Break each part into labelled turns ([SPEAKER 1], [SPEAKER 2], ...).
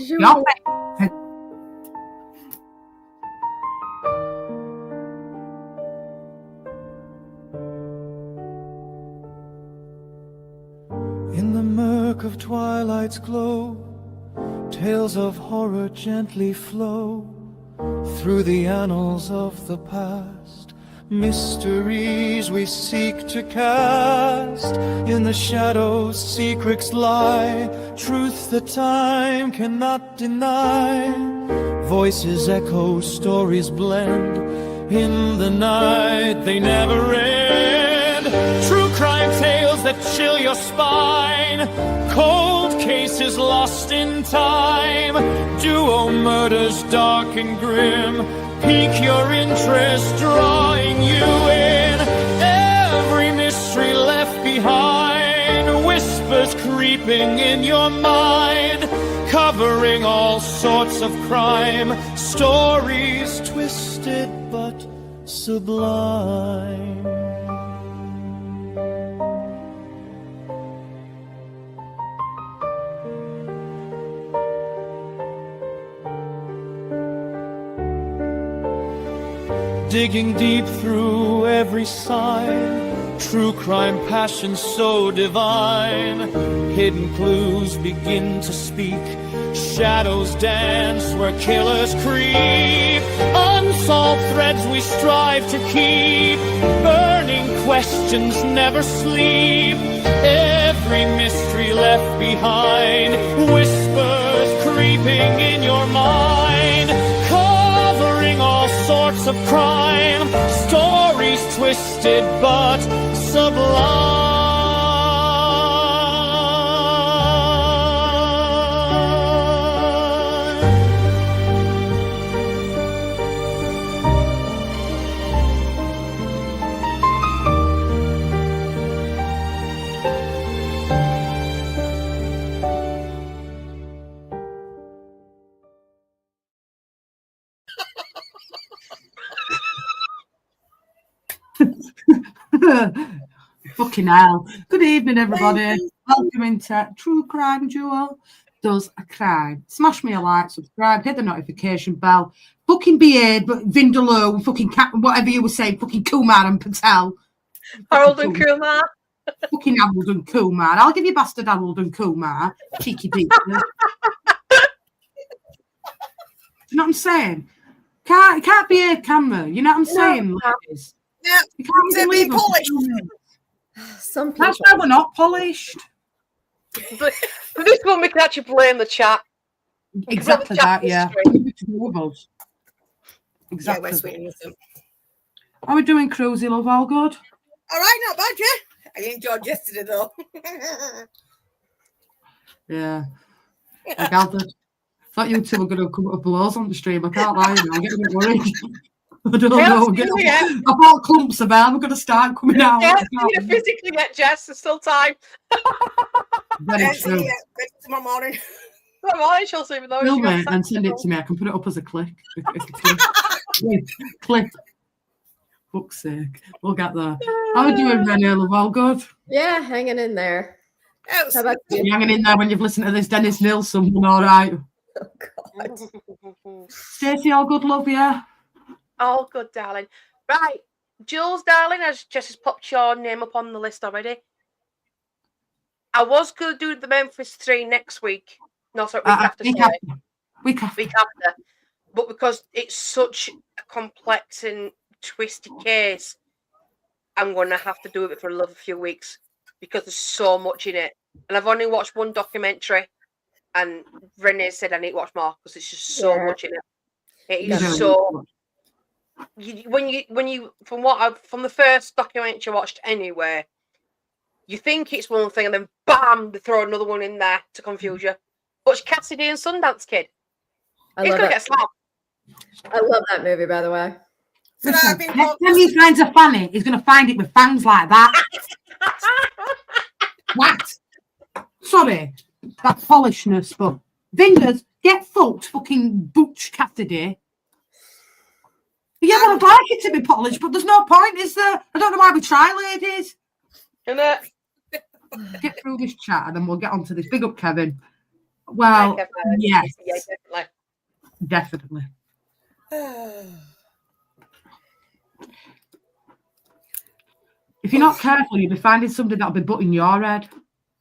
[SPEAKER 1] No.
[SPEAKER 2] In the murk of twilight's glow, tales of horror gently flow through the annals of the past. Mysteries we seek to cast. In the shadows secrets lie, truth that time cannot deny. Voices echo, stories blend. In the night they never end. True crime tales that chill your spine. Cold cases lost in time. Duo murders dark and grim. Pique your interest, drawing you in. Every mystery left behind. Whispers creeping in your mind. Covering all sorts of crime. Stories twisted but sublime. Digging deep through every sign, true crime passion so divine. Hidden clues begin to speak, shadows dance where killers creep. Unsolved threads we strive to keep, burning questions never sleep. Every mystery left behind, whispers creeping in your mind. All sorts of crime, stories twisted but sublime.
[SPEAKER 1] Fucking hell. Good evening, everybody. Welcome into True Crime Duo Does a Crime. Smash me a like, subscribe, hit the notification bell. Fucking behave, but Vindaloo, fucking whatever you were saying, fucking Kumar and Patel.
[SPEAKER 3] Harold and Kumar.
[SPEAKER 1] Fucking Harold and Kumar. I'll give you bastard Harold and Kumar. Cheeky beat. Do you know what I'm saying? Can't behave, can we? You know what I'm saying, ladies?
[SPEAKER 4] Yeah,
[SPEAKER 1] you can't
[SPEAKER 4] to be polished.
[SPEAKER 3] Some people.
[SPEAKER 1] That's why we're not polished.
[SPEAKER 3] But for this one, we can actually blame the chat.
[SPEAKER 1] Exactly that, yeah. Exactly.
[SPEAKER 4] Yeah, we're sweet and innocent.
[SPEAKER 1] How are we doing, Cruisy Love? All good?
[SPEAKER 4] All right, not bad, yeah. I enjoyed yesterday, though.
[SPEAKER 1] Yeah. I gathered. Thought you two were going to come up with blows on the stream. I can't lie, I'm getting a bit worried. I don't know. I thought clumps of hair were going to start coming out.
[SPEAKER 3] Yeah, you need to physically get Jess. There's still time.
[SPEAKER 1] Very true.
[SPEAKER 4] Yeah, tomorrow morning.
[SPEAKER 3] Tomorrow morning, she'll see me though.
[SPEAKER 1] Film it and send it to me. I can put it up as a clip. Clip. Fuck's sake. We'll get there. How are you doing, Renee? Love, all good?
[SPEAKER 5] Yeah, hanging in there.
[SPEAKER 4] How
[SPEAKER 5] about you?
[SPEAKER 1] You're hanging in there when you've listened to this Dennis Nilsen one, all right?
[SPEAKER 5] Oh, God.
[SPEAKER 1] Stacey, all good, love, yeah?
[SPEAKER 3] All good, darling. Right. Jules, darling, as Jess has popped your name up on the list already. I was going to do the Memphis 3 next week. No, sorry, week after. But because it's such a complex and twisty case, I'm going to have to do it for another few weeks because there's so much in it. And I've only watched one documentary, and Renee said I need to watch more because it's just so much in it. It is so. When you from the first documentary I watched anyway, you think it's one thing and then bam, they throw another one in there to confuse you. But it's Cassidy and Sundance Kid. He's gonna get slapped.
[SPEAKER 5] I love that movie, by the way.
[SPEAKER 1] Listen, next time he finds a fanny, he's going to find it with fangs like that. What? Sorry, that polishness, but Vinders, get fucked, fucking Butch Cassidy. Yeah, well, I'd like it to be polished, but there's no point, is there? I don't know why we try, ladies.
[SPEAKER 3] Isn't it?
[SPEAKER 1] Get through this chat and then we'll get on to this. Big up, Kevin. Well,
[SPEAKER 3] Like I've heard.
[SPEAKER 1] yes,
[SPEAKER 3] Yeah,
[SPEAKER 1] definitely.
[SPEAKER 3] definitely.
[SPEAKER 1] If you're not careful, you'll be finding something that'll be butting your head.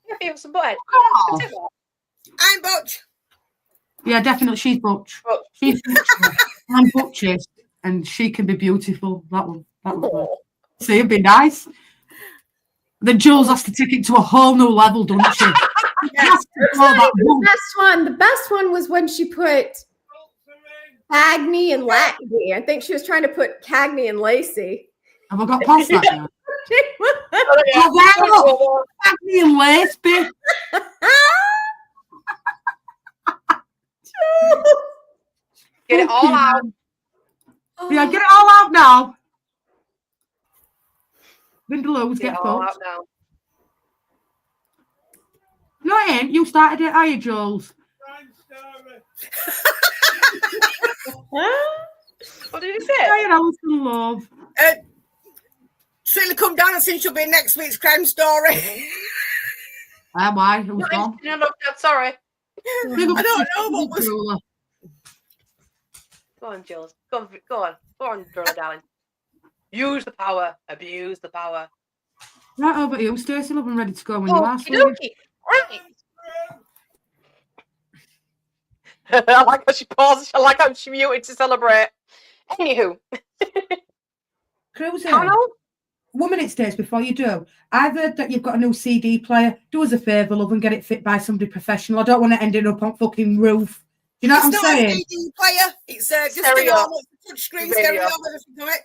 [SPEAKER 3] Yeah, give us some butthead.
[SPEAKER 1] Oh.
[SPEAKER 4] I'm Butch.
[SPEAKER 1] Yeah, definitely. She's Butch.
[SPEAKER 3] But
[SPEAKER 1] She's Butch. I'm Butch's, and she can be beautiful. That one. See, it'd be nice. Then Jules has to take it to a whole new level, doesn't she?
[SPEAKER 5] That's not even the best one. The best one was when she put Cagney and Lacey. I think she was trying to put Cagney and Lacey.
[SPEAKER 1] Have I got past that now? Oh, Cagney and Lace, bitch.
[SPEAKER 3] get it all out.
[SPEAKER 1] Yeah, get it all out now. Vindaloo's
[SPEAKER 3] Get
[SPEAKER 1] get
[SPEAKER 3] it all
[SPEAKER 1] fucked.
[SPEAKER 3] out now.
[SPEAKER 1] No, it ain't. You started it, are you, Jules?
[SPEAKER 3] What did you say?
[SPEAKER 1] Diane Allison Love.
[SPEAKER 4] She'll come down and see she'll be in next week's crime story.
[SPEAKER 1] Why? Who's gone?
[SPEAKER 3] No, I'm sorry.
[SPEAKER 4] I don't know what was.
[SPEAKER 3] Go on, Jules. Go on, Drilla, darling. Use the power. Abuse the power.
[SPEAKER 1] Right over to you, Stacey. Love and ready to go when you are.
[SPEAKER 3] Okey-dokey. Right. I like how she paused. I like how she muted to celebrate. Anywho.
[SPEAKER 1] Cruiser.
[SPEAKER 3] Panel?
[SPEAKER 1] 1 minute, Stace, before you do. I've heard that you've got a new CD player. Do us a favour, love, and get it fit by somebody professional. I don't want it ending up on fucking roof. You know what I'm saying?
[SPEAKER 4] It's not a CD player. It's just
[SPEAKER 3] Stereo.
[SPEAKER 4] a normal touchscreen stereo with everything on it.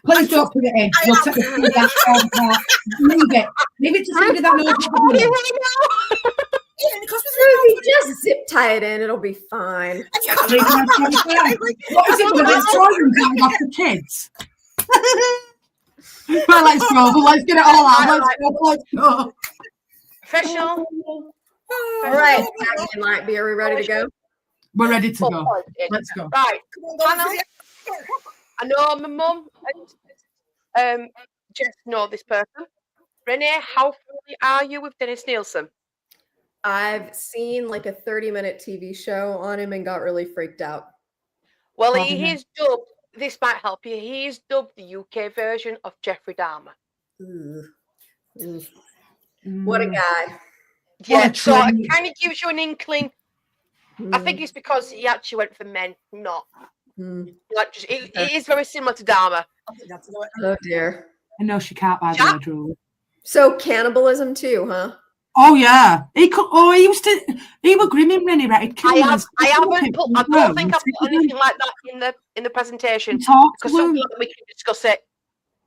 [SPEAKER 1] Please don't put it in. We'll take the feedback all apart. Leave it. Leave it to somebody that knows what to do.
[SPEAKER 5] Susie, just zip tie it in. It'll be fine.
[SPEAKER 1] What is it with the children coming off the kids? Well, let's go. Let's get it all out. Let's go.
[SPEAKER 3] Professional.
[SPEAKER 5] All right, Lightby, are we ready to go?
[SPEAKER 1] We're ready to go. Let's go.
[SPEAKER 3] Right. Panel. I know my mum and Jess know this person. Renee, how familiar are you with Dennis Nilsen?
[SPEAKER 5] I've seen like a 30-minute TV show on him and got really freaked out.
[SPEAKER 3] Well, he's dubbed, this might help you, he's dubbed the UK version of Jeffrey Dahmer.
[SPEAKER 5] What a guy.
[SPEAKER 3] Yeah, so it kind of gives you an inkling. I think it's because he actually went for men, not. Like just, it is very similar to Dahmer.
[SPEAKER 5] Oh, dear.
[SPEAKER 1] I know she can't buy the jewelry.
[SPEAKER 5] So cannibalism too, huh?
[SPEAKER 1] Oh yeah, he could. Oh, he used to. He was grimming when he read.
[SPEAKER 3] I don't think I've put anything like that in the presentation because something that we can discuss it.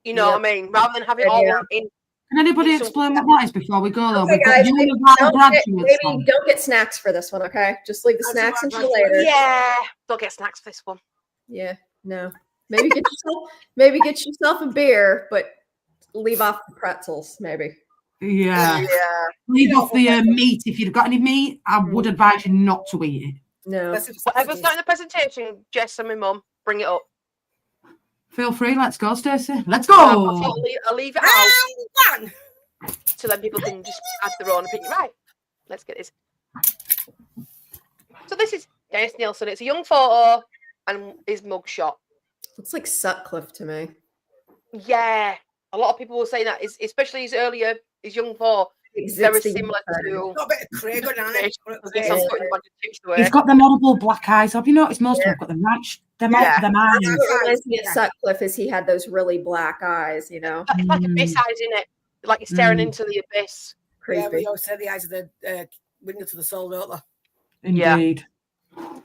[SPEAKER 3] You know what I mean? Rather than have it all in.
[SPEAKER 1] Can anybody explain what that is before we go? Though,
[SPEAKER 5] okay, guys, don't get snacks for this one, okay? Just leave the snacks until later.
[SPEAKER 3] Yeah, don't get snacks for this one.
[SPEAKER 5] Yeah, no. Maybe get yourself a beer, but leave off the pretzels, maybe.
[SPEAKER 1] Yeah. Leave off the meat. If you've got any meat, I would advise you not to eat it.
[SPEAKER 5] No.
[SPEAKER 3] Whatever's not in the presentation, Jess and my mum, bring it up.
[SPEAKER 1] Feel free. Let's go, Stacey. Let's go.
[SPEAKER 3] I'll leave it out. So then people can just add their own opinion. Right. Let's get this. So this is Dennis Nilsen. It's a young photo and his mugshot.
[SPEAKER 5] Looks like Sutcliffe to me.
[SPEAKER 3] Yeah. A lot of people will say that, especially his young photo. Very similar to.
[SPEAKER 4] Got a bit of Craig on it.
[SPEAKER 1] He's got them horrible black eyes. Have you noticed most of them have got them eyes?
[SPEAKER 5] What reminds me of Sutcliffe is he had those really black eyes, you know.
[SPEAKER 3] It's like abyss eyes, isn't it? Like you're staring into the abyss.
[SPEAKER 5] Creepy.
[SPEAKER 4] Yeah, we always say the eyes of the window to the soul, don't they?
[SPEAKER 1] Indeed.
[SPEAKER 3] Yeah.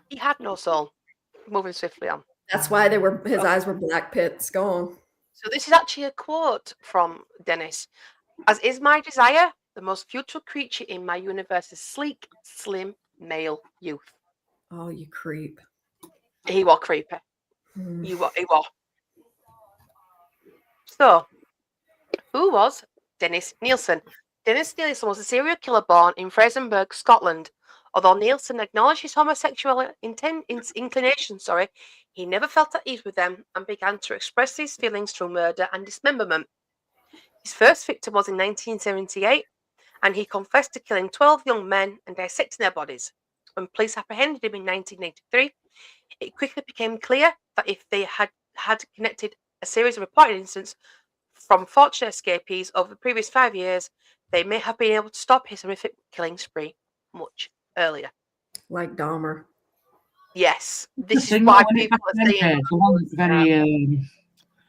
[SPEAKER 3] He had no soul. Moving swiftly on.
[SPEAKER 5] That's why his eyes were black pits. Go on.
[SPEAKER 3] So this is actually a quote from Dennis. As is my desire, the most beautiful creature in my universe is sleek, slim, male youth.
[SPEAKER 5] Oh, you creep.
[SPEAKER 3] He was creepy. He was. So, who was Dennis Nilsen? Dennis Nilsen was a serial killer born in Fraserburgh, Scotland. Although Nilsen acknowledged his homosexual inclination, he never felt at ease with them and began to express his feelings through murder and dismemberment. His first victim was in 1978, and he confessed to killing 12 young men and dissecting their bodies. When police apprehended him in 1983, it quickly became clear that if they had connected a series of reported incidents from fortunate escapees over the previous 5 years, they may have been able to stop his horrific killing spree much earlier.
[SPEAKER 5] Like Dahmer.
[SPEAKER 3] Yes, this is why people are saying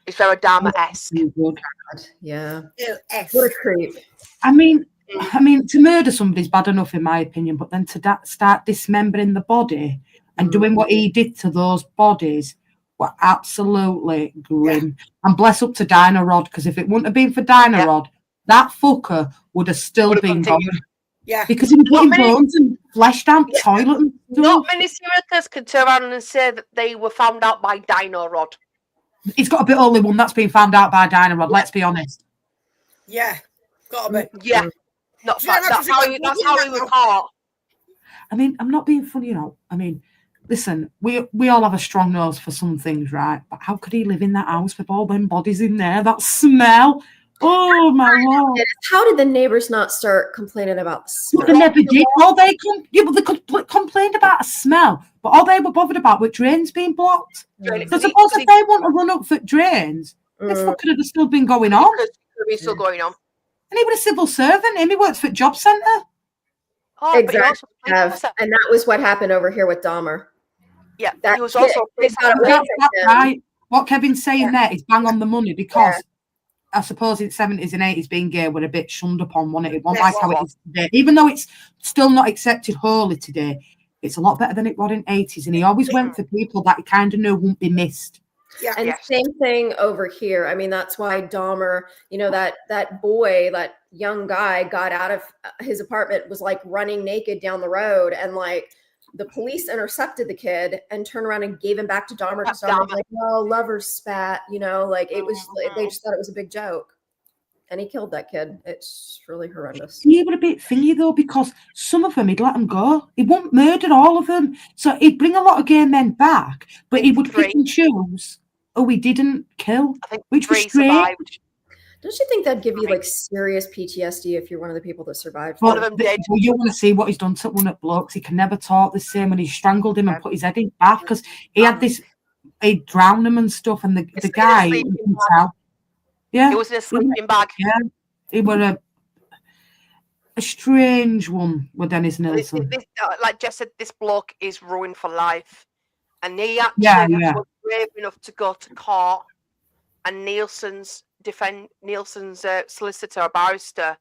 [SPEAKER 3] it's very Dahmer-esque.
[SPEAKER 5] Yeah.
[SPEAKER 4] F.
[SPEAKER 5] What a creep.
[SPEAKER 1] I mean, to murder somebody's bad enough, in my opinion, but then to start dismembering the body and doing what he did to those bodies were absolutely grim. And bless up to Dino Rod, because if it wouldn't have been for Dino Rod, that fucker would have still been gone.
[SPEAKER 4] Yeah.
[SPEAKER 1] Because he was putting bones and flesh down toilet and stuff.
[SPEAKER 3] Not many serial killers can turn around and say that they were found out by Dino Rod.
[SPEAKER 1] He's got to be the only one that's been found out by Dino Rod, let's be honest.
[SPEAKER 4] Yeah. Got to be.
[SPEAKER 3] Yeah. Not that's how he was caught.
[SPEAKER 1] I mean, I'm not being funny, I mean, listen, we all have a strong nose for some things, right? But how could he live in that house with all them bodies in there? That smell. Oh my Lord!
[SPEAKER 5] How did the neighbors not start complaining about the smell?
[SPEAKER 1] They never did. They complained about a smell, but all they were bothered about were drains being blocked. So suppose if they want to run up for drains, this fucker would have still been going on.
[SPEAKER 3] It could be still going on.
[SPEAKER 1] And he was a civil servant. He works for Job Centre.
[SPEAKER 3] Oh,
[SPEAKER 5] exactly. And that was what happened over here with Dahmer.
[SPEAKER 3] Yeah, he was also.
[SPEAKER 1] That's right. What Kevin's saying there is bang on the money, because I suppose in the 70s and 80s being gay were a bit shunned upon, wasn't it? It wasn't like how it is today. Even though it's still not accepted wholly today, it's a lot better than it was in the 80s. And he always went for people that he kind of knew wouldn't be missed.
[SPEAKER 5] Yeah. And same thing over here. I mean, that's why Dahmer, that boy, that young guy got out of his apartment, was like running naked down the road, and like the police intercepted the kid and turned around and gave him back to Dahmer, because Dahmer was like, "No, lovers spat," like it was. They just thought it was a big joke, and he killed that kid. It's really horrendous.
[SPEAKER 1] He would a bit thingy though, because some of them he'd let them go. He wouldn't murder all of them, so he'd bring a lot of gay men back, but he would pick and choose. Oh, he didn't kill.
[SPEAKER 3] I think
[SPEAKER 1] which was
[SPEAKER 3] survived.
[SPEAKER 5] Don't you think that'd give you like serious PTSD if you're one of the people that survived?
[SPEAKER 3] One of them dead.
[SPEAKER 1] Well, you want to see what he's done to one of blokes. He can never talk the same when he strangled him and put his head in bath, because he had this, he drowned him and stuff, and the guy, you can tell. Yeah.
[SPEAKER 3] It was in a sleeping bag.
[SPEAKER 1] Yeah. He was a strange one with Dennis Nilsen.
[SPEAKER 3] Like Jess said, this bloke is ruined for life. And he actually was brave enough to go to court, and Nilsen's solicitor or barrister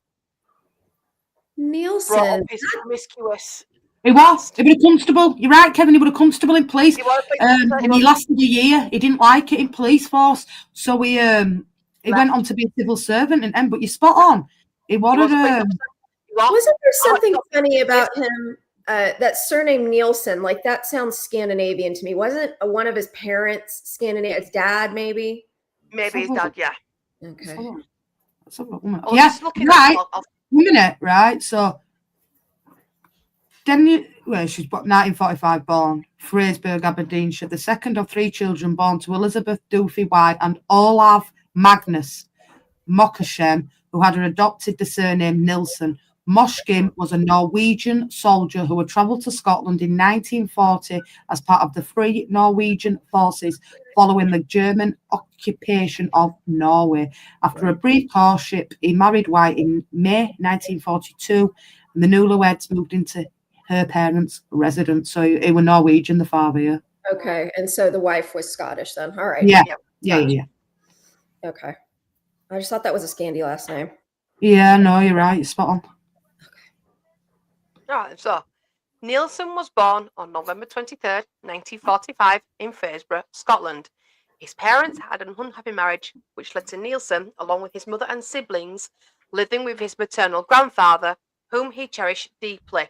[SPEAKER 5] Nilsen
[SPEAKER 3] brought up his promiscuous.
[SPEAKER 1] He was a constable. You're right, Kevin. He was a constable in police. And he lasted a year. He didn't like it in police force, so he went on to be a civil servant. And but you're spot on. He wanted.
[SPEAKER 5] Wasn't there something funny about him? That surname Nilsen, like that sounds Scandinavian to me. Wasn't one of his parents Scandinavian? His dad, maybe.
[SPEAKER 3] Maybe his dad, yeah.
[SPEAKER 5] Okay.
[SPEAKER 1] Yeah, right. 1 minute, right? So, she's 1945 born, Fraserburgh, Aberdeenshire, the second of 3 children born to Elizabeth Duffy White and Olav Magnus Mokashem, who had adopted the surname Nilsen. Moshkim was a Norwegian soldier who had travelled to Scotland in 1940 as part of the Free Norwegian Forces following the German occupation of Norway. After a brief courtship, he married White in May 1942, and the newlyweds moved into her parents' residence. So he was Norwegian, the father. Yeah.
[SPEAKER 5] Okay, and so the wife was Scottish then. All right.
[SPEAKER 1] Yeah.
[SPEAKER 5] Okay. I just thought that was a Scandi last name.
[SPEAKER 1] Yeah, no, you're right. You're spot on.
[SPEAKER 3] Right, so Nilsen was born on November 23rd, 1945 in Fraserburgh, Scotland. His parents had an unhappy marriage, which led to Nilsen, along with his mother and siblings, living with his maternal grandfather, whom he cherished deeply.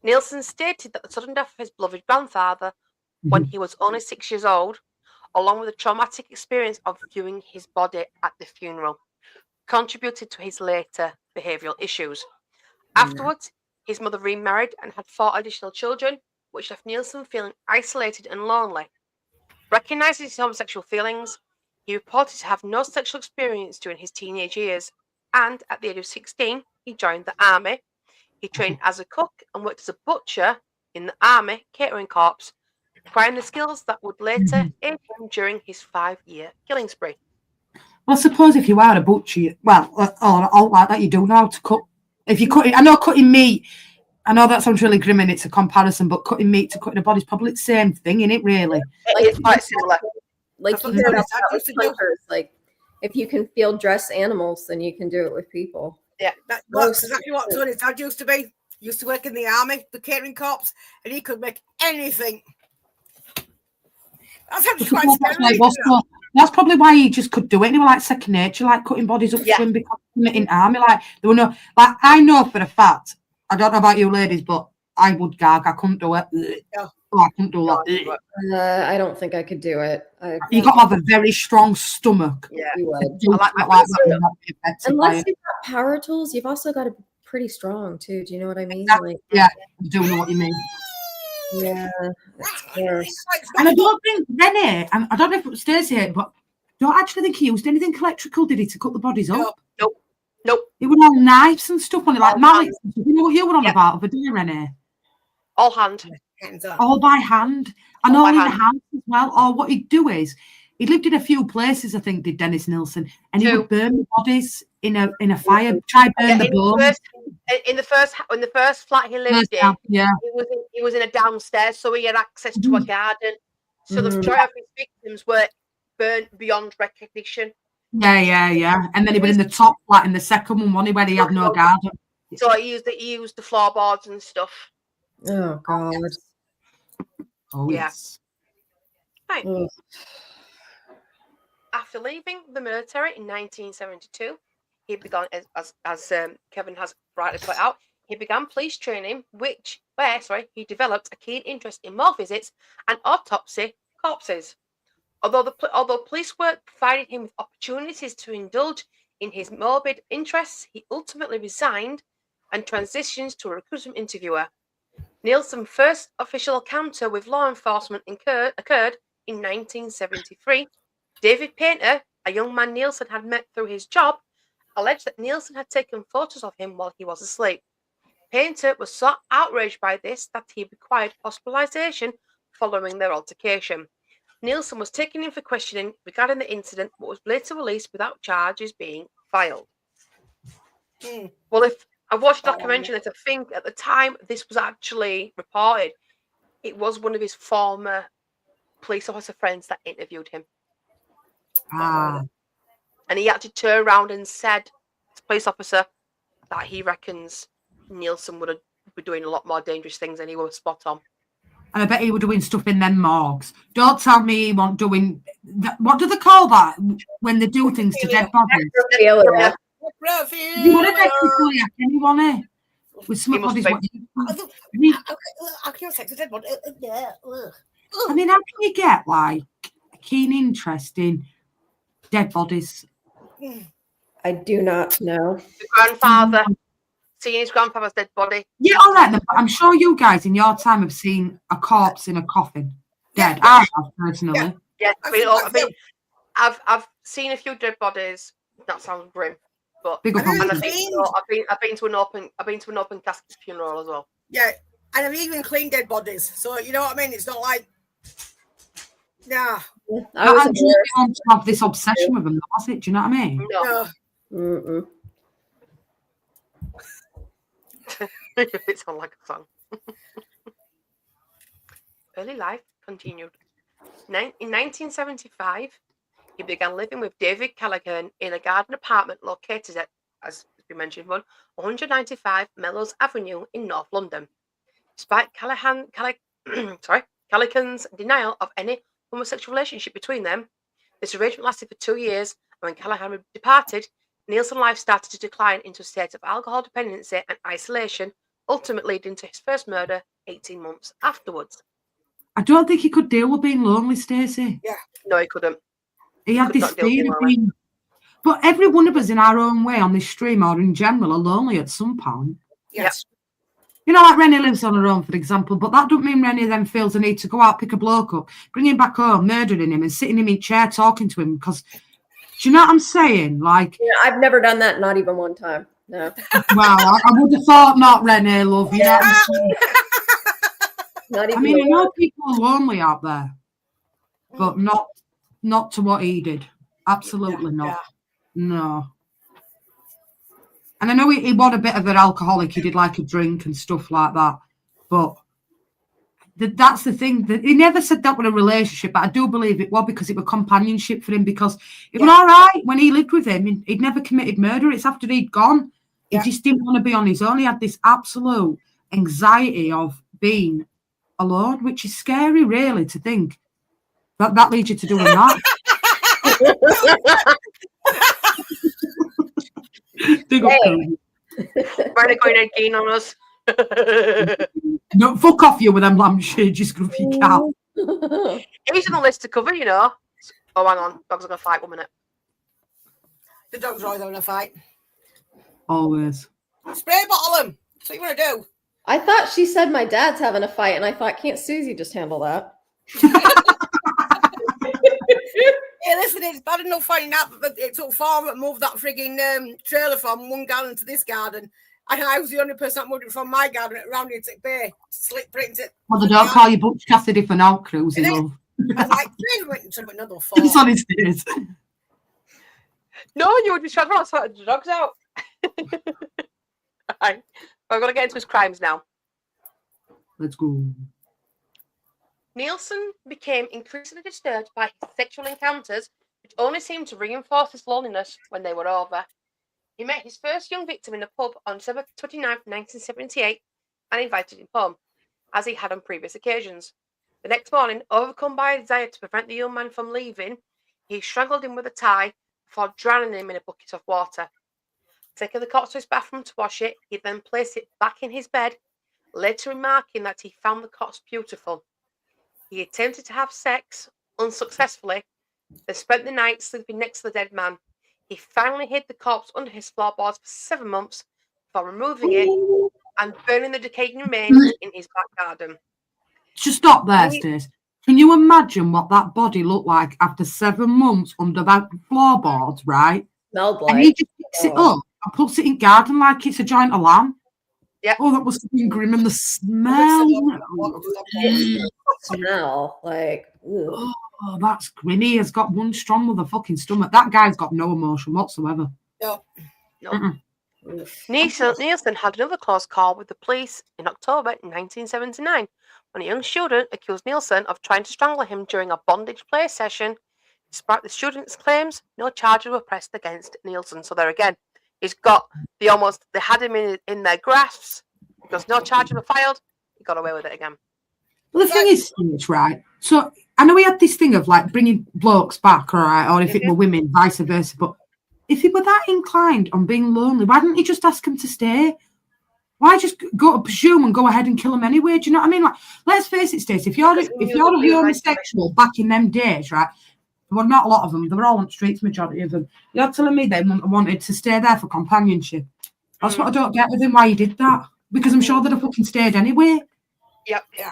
[SPEAKER 3] Nilsen stated that the sudden death of his beloved grandfather, when he was only 6 years old, along with the traumatic experience of viewing his body at the funeral, contributed to his later behavioural issues. Afterwards, his mother remarried and had 4 additional children, which left Nilsen feeling isolated and lonely. Recognising his homosexual feelings, he reported to have no sexual experience during his teenage years, and at the age of 16, he joined the army. He trained as a cook and worked as a butcher in the Army Catering Corps, acquiring the skills that would later aid him during his 5-year killing spree.
[SPEAKER 1] Well, I suppose if you are a butcher, or like that, you do know how to cut. If you cut it, I know cutting meat. I know that sounds really grim and it's a comparison, but cutting meat to cutting a body is probably the same thing, isn't it? Really,
[SPEAKER 3] It's quite similar.
[SPEAKER 5] Like you hear about that with hunters. Like if you can field dress animals, then you can do it with people.
[SPEAKER 3] Yeah,
[SPEAKER 4] That's exactly what Tony's dad used to be. He used to work in the army, the catering corps, and he could make anything.
[SPEAKER 1] That's probably why he just could do it. He was like second nature, like cutting bodies up to him because in army, like there were no, like I know for a fact. I don't know about you ladies, but I would gag. I couldn't do it.
[SPEAKER 4] Yeah.
[SPEAKER 1] Oh, I couldn't do that.
[SPEAKER 5] I don't think I could do it.
[SPEAKER 1] You got to have a very strong stomach.
[SPEAKER 3] Yeah,
[SPEAKER 5] you would.
[SPEAKER 1] Unless
[SPEAKER 5] you've got power tools, you've also got to be pretty strong too. Do you know what I mean?
[SPEAKER 1] Exactly.
[SPEAKER 5] Like,
[SPEAKER 1] yeah, I do know what you mean.
[SPEAKER 5] Yeah,
[SPEAKER 1] and I don't think Rennie, and I don't know if it stays here, but I don't actually think he used anything electrical, did he, to cut the bodies up?
[SPEAKER 3] Nope.
[SPEAKER 1] It was all knives and stuff on it, like mallets. You know what you were on about over there, Rennie?
[SPEAKER 3] All hand.
[SPEAKER 1] All by hand. And all in the house as well. Or what he'd do is, he lived in a few places, I think, did Dennis Nilsen, and he would burn the bodies in a fire, try burn the bones.
[SPEAKER 3] In the first flat he lived in, he was in a downstairs, so he had access to a garden. So the majority of his victims were burnt beyond recognition.
[SPEAKER 1] Yeah. And then he was in the top flat in the second one, where he had no garden.
[SPEAKER 3] So he used the floorboards and stuff.
[SPEAKER 5] Oh God.
[SPEAKER 1] Oh yes.
[SPEAKER 3] Right. After leaving the military in 1972, he began, as Kevin has rightly put out, he began police training, where he developed a keen interest in more visits and autopsy corpses. Although police work provided him with opportunities to indulge in his morbid interests, he ultimately resigned and transitioned to a recruitment interviewer. Nilsen's first official encounter with law enforcement occurred in 1973. David Painter, a young man Nilsen had met through his job, alleged that Nilsen had taken photos of him while he was asleep. Painter was so outraged by this that he required hospitalization following their altercation. Nilsen was taken in for questioning regarding the incident, but was later released without charges being filed. Well, if I watched a documentary, I think at the time this was actually reported, it was one of his former police officer friends that interviewed him. And he actually turned around and said to the police officer that he reckons Nilsen would be doing a lot more dangerous things, and he was spot on.
[SPEAKER 1] And I bet he was doing stuff in them morgues. Don't tell me he wasn't doing what do they call that when they do things to dead bodies?
[SPEAKER 5] Necrophilia.
[SPEAKER 1] You want to necrophilia, anyone? With some bodies. I mean, how can you get like a keen interest in dead bodies?
[SPEAKER 5] I do not know.
[SPEAKER 3] The grandfather, seeing his grandfather's dead body.
[SPEAKER 1] Yeah, all right. But I'm sure you guys in your time have seen a corpse in a coffin, dead. I have personally.
[SPEAKER 3] Yeah, I've seen a few dead bodies. That sounds grim, but
[SPEAKER 1] Big up on
[SPEAKER 3] and I've been to an open casket funeral as well.
[SPEAKER 4] Yeah, and I've even cleaned dead bodies. So you know what I mean. It's not like
[SPEAKER 5] I was
[SPEAKER 1] don't have this obsession with them, was it? Do you know what I mean?
[SPEAKER 3] No. It sounds like a song. Early life continued. In 1975, he began living with David Callaghan in a garden apartment located at, as we mentioned, 195 Melrose Avenue in North London. Despite Callaghan's denial of any homosexual relationship between them, this arrangement lasted for 2 years, and when Callaghan departed, Nilsen's life started to decline into a state of alcohol dependency and isolation, ultimately leading to his first murder 18 months afterwards.
[SPEAKER 1] I don't think he could deal with being lonely, Stacey.
[SPEAKER 4] Yeah.
[SPEAKER 3] No, he couldn't.
[SPEAKER 1] He had this fear of being... But every one of us in our own way on this stream or in general are lonely at some point.
[SPEAKER 4] Yes.
[SPEAKER 1] You know, like Rennie lives on her own, for example, but that doesn't mean Rennie then feels the need to go out, pick a bloke up, bring him back home, murdering him and sitting him in a chair talking to him because... Do you know what I'm saying? Like,
[SPEAKER 5] I've never done that, not even one time. No.
[SPEAKER 1] Wow, I would have thought not, Renee, love. You know what I'm saying?
[SPEAKER 5] Not even
[SPEAKER 1] I mean, I
[SPEAKER 5] the
[SPEAKER 1] know
[SPEAKER 5] one.
[SPEAKER 1] people are lonely out there, but not to what he did. Absolutely not.
[SPEAKER 4] Yeah.
[SPEAKER 1] No. And I know he was a bit of an alcoholic. He did like a drink and stuff like that. But that's the thing. That he never said that was a relationship, but I do believe it was because it was companionship for him, because it was all right when he lived with him. He'd never committed murder. It's after he'd gone. He just didn't want to be on his own. He had this absolute anxiety of being alone, which is scary, really, to think. That leads you to doing that. Big up, Cody.
[SPEAKER 3] Why are they going again on us?
[SPEAKER 1] No, fuck off you with them lampshades, you scruffy cow.
[SPEAKER 3] He's on the list to cover, you know. Oh, hang on. Dogs are going to fight 1 minute.
[SPEAKER 4] The dog's always having a fight.
[SPEAKER 1] Always.
[SPEAKER 4] Spray bottle him. That's what you want to do.
[SPEAKER 5] I thought she said my dad's having a fight, and I thought, can't Susie just handle that?
[SPEAKER 4] Hey, listen, it's bad enough finding out that it took 4 to move that frigging trailer from one garden to this garden. And I was the only person that moved it from my garden around into Bay to slip print it.
[SPEAKER 1] Well, they don't call you Butch Cassidy for now, cruising, love.
[SPEAKER 4] I was like, went into another 4.
[SPEAKER 1] It's on his days.
[SPEAKER 3] No, you would be trying to sort the dogs out. Right. We're going to get into his crimes now.
[SPEAKER 1] Let's go.
[SPEAKER 3] Nilsen became increasingly disturbed by his sexual encounters, which only seemed to reinforce his loneliness when they were over. He met his first young victim in a pub on December 29, 1978, and invited him home, as he had on previous occasions. The next morning, overcome by a desire to prevent the young man from leaving, he strangled him with a tie before drowning him in a bucket of water. Taking the corpse to his bathroom to wash it, he then placed it back in his bed, later remarking that he found the corpse beautiful. He attempted to have sex, unsuccessfully, then spent the night sleeping next to the dead man. He finally hid the corpse under his floorboards for 7 months before removing it and burning the decaying remains in his back garden.
[SPEAKER 1] Just stop there, Stace. Can you imagine what that body looked like after 7 months under that floorboards, right?
[SPEAKER 5] Smelled like.
[SPEAKER 1] And he just picks it up and puts it in garden like it's a joint of lamb.
[SPEAKER 3] Yeah.
[SPEAKER 1] Oh, that must have been grim. And the smell.
[SPEAKER 5] Smell like. Ugh.
[SPEAKER 1] Oh, that's grim. He has got one strong motherfucking stomach. That guy's got no emotion whatsoever.
[SPEAKER 3] No. Nilsen had another close call with the police in October 1979 when a young student accused Nilsen of trying to strangle him during a bondage play session. Despite the student's claims, no charges were pressed against Nilsen. So there again, he's got they had him in their grasps because no charges were filed. He got away with it again.
[SPEAKER 1] Well, the thing is, right? So I know we had this thing of like bringing blokes back, all right, or if it were women, vice versa. But if he were that inclined on being lonely, why didn't he just ask him to stay? Why just go to presume and go ahead and kill him anyway? Do you know what I mean? Like, let's face it, Stacey. If you're a homosexual back in them days, right? Well, not a lot of them. They were all on the streets, majority of them. You're telling me they wanted to stay there for companionship. That's what I don't get with him, why he did that. Because I'm sure they'd have fucking stayed anyway.
[SPEAKER 3] Yep. Yeah.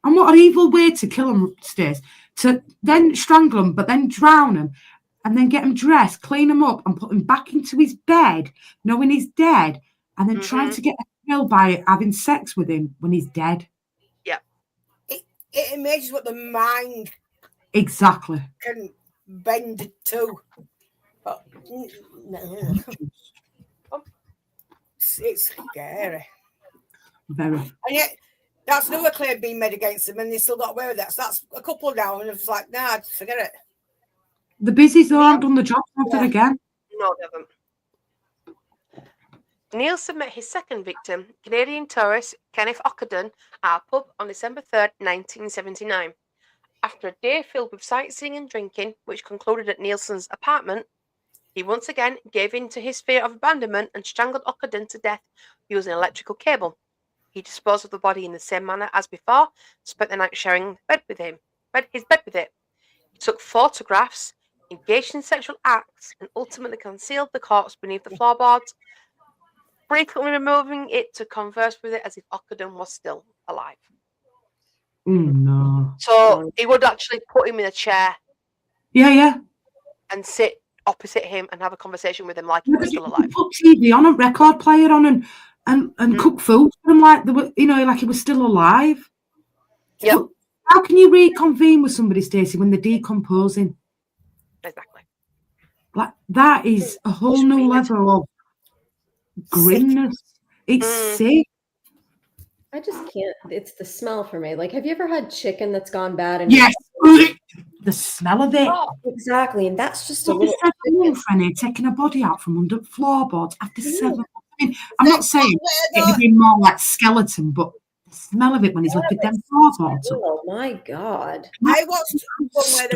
[SPEAKER 1] And what an evil way to kill him, Stace. To then strangle him, but then drown him, and then get him dressed, clean him up, and put him back into his bed, knowing he's dead, and then trying to get a thrill by having sex with him when he's dead.
[SPEAKER 3] Yeah.
[SPEAKER 4] It amazes what the mind
[SPEAKER 1] exactly
[SPEAKER 4] can bend to. But no. It's scary.
[SPEAKER 1] Very.
[SPEAKER 4] And yet, that's another claim being made against them, and they still got away with that. So that's a couple down, and it's like, nah, just forget it.
[SPEAKER 1] The busies though haven't done the job after again.
[SPEAKER 3] No, they haven't. Nilsen met his second victim, Canadian tourist Kenneth Ockenden, at a pub on December 3rd, 1979. After a day filled with sightseeing and drinking, which concluded at Nilsen's apartment, he once again gave in to his fear of abandonment and strangled Ockenden to death using an electrical cable. He disposed of the body in the same manner as before, spent the night sharing his bed with it. He took photographs, engaged in sexual acts, and ultimately concealed the corpse beneath the floorboards, frequently removing it to converse with it as if Ockenden was still alive.
[SPEAKER 1] No.
[SPEAKER 3] So he would actually put him in a chair.
[SPEAKER 1] Yeah.
[SPEAKER 3] And sit opposite him and have a conversation with him like he was still alive.
[SPEAKER 1] Put TV on, a record player on, and cook food for him like they were, like he was still alive.
[SPEAKER 3] Yep.
[SPEAKER 1] How can you reconvene with somebody, Stacey, when they're decomposing?
[SPEAKER 3] Exactly.
[SPEAKER 1] Like that is a whole new level of grimness. It's sick.
[SPEAKER 5] I just can't. It's the smell for me. Like, have you ever had chicken that's gone bad? And
[SPEAKER 1] Yes, the smell of it.
[SPEAKER 5] Oh, exactly, and that's just a
[SPEAKER 1] After
[SPEAKER 5] little.
[SPEAKER 1] 7 months, Rennie, taking a body out from under floorboards after 7 months. I mean, I'm not saying it'd be more like skeleton, but the smell of it when he's lifted them floorboards up.
[SPEAKER 5] Oh my god!
[SPEAKER 4] I watched one where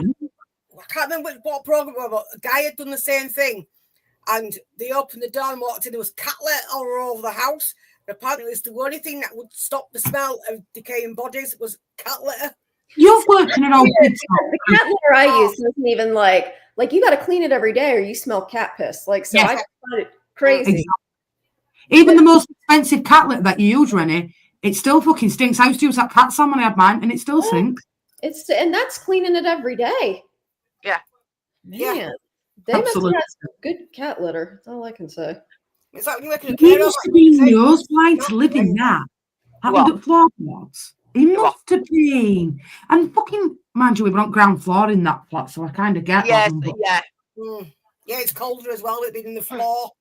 [SPEAKER 4] I can't remember what program it was, but a guy had done the same thing, and they opened the door and walked in. There was cat litter all over the house. Apparently, it's the only thing that would stop the smell of decaying bodies was cat litter.
[SPEAKER 1] You've worked in an old kids'
[SPEAKER 5] The cat litter I use doesn't even like you got to clean it every day, or you smell cat piss. Like, so
[SPEAKER 1] Yes.
[SPEAKER 5] I find it crazy.
[SPEAKER 1] Exactly. Even the most expensive cat litter that you use, Rennie, it still fucking stinks. I used to use that cat salmon when I had mine, and it still stinks.
[SPEAKER 5] And that's cleaning it every day.
[SPEAKER 3] Yeah.
[SPEAKER 5] Man, they must have had some good cat litter. That's all I can say.
[SPEAKER 4] It's like when you work in a
[SPEAKER 1] He
[SPEAKER 4] care
[SPEAKER 1] must have been nose blind to live in that.
[SPEAKER 3] What?
[SPEAKER 1] Under floorboards. He must have been. And fucking, mind you, we were on ground floor in that flat, so I kind of get
[SPEAKER 3] Yes,
[SPEAKER 1] that one. But
[SPEAKER 3] yeah.
[SPEAKER 4] Yeah, it's colder as well. It's been in the floor.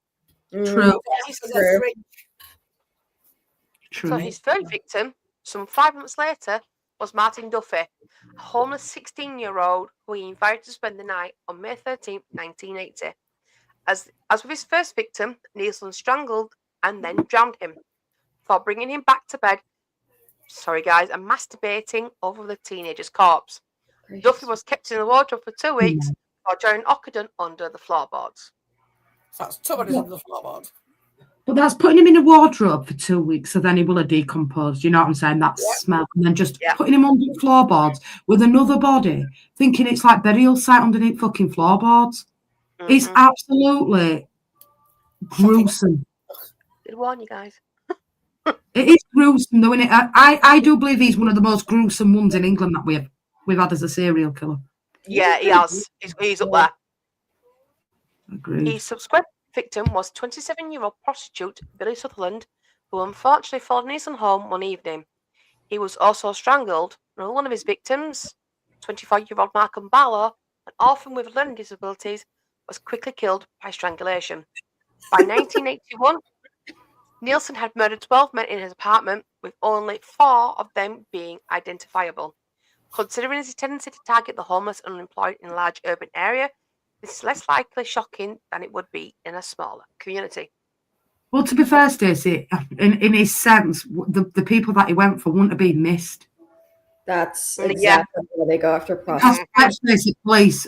[SPEAKER 1] True.
[SPEAKER 3] True. So his third victim, some 5 months later, was Martin Duffy, a homeless 16-year-old who he invited to spend the night on May 13, 1980. As with his first victim, Nilsen strangled and then drowned him before bringing him back to bed. Sorry, guys, and masturbating over the teenager's corpse. Gracious. Duffy was kept in the wardrobe for 2 weeks while John Ockenden under the floorboards.
[SPEAKER 4] So that's somebody's under the floorboards.
[SPEAKER 1] But that's putting him in a wardrobe for 2 weeks, so then he will have decomposed. You know what I'm saying? That smell. And then just putting him under the floorboards with another body, thinking it's like burial site underneath fucking floorboards. It's absolutely gruesome.
[SPEAKER 3] Did warn you guys.
[SPEAKER 1] It is gruesome, though, isn't it? I do believe he's one of the most gruesome ones in England that we've had as a serial killer.
[SPEAKER 3] Yeah, he has. He's up there.
[SPEAKER 1] Agreed.
[SPEAKER 3] His subsequent victim was 27-year-old prostitute Billy Sutherland, who unfortunately followed Nilsen home one evening. He was also strangled. One of his victims, 24-year-old Malcolm Barlow, an orphan with learning disabilities, was quickly killed by strangulation. By 1981, Nilsen had murdered 12 men in his apartment, with only 4 of them being identifiable. Considering his tendency to target the homeless and unemployed in a large urban area, this is less likely shocking than it would be in a smaller community.
[SPEAKER 1] Well, to be fair, Stacey, in his sense, the people that he went for wouldn't have been missed.
[SPEAKER 5] That's exactly where they go after prostitutes.
[SPEAKER 1] Let's face it, police,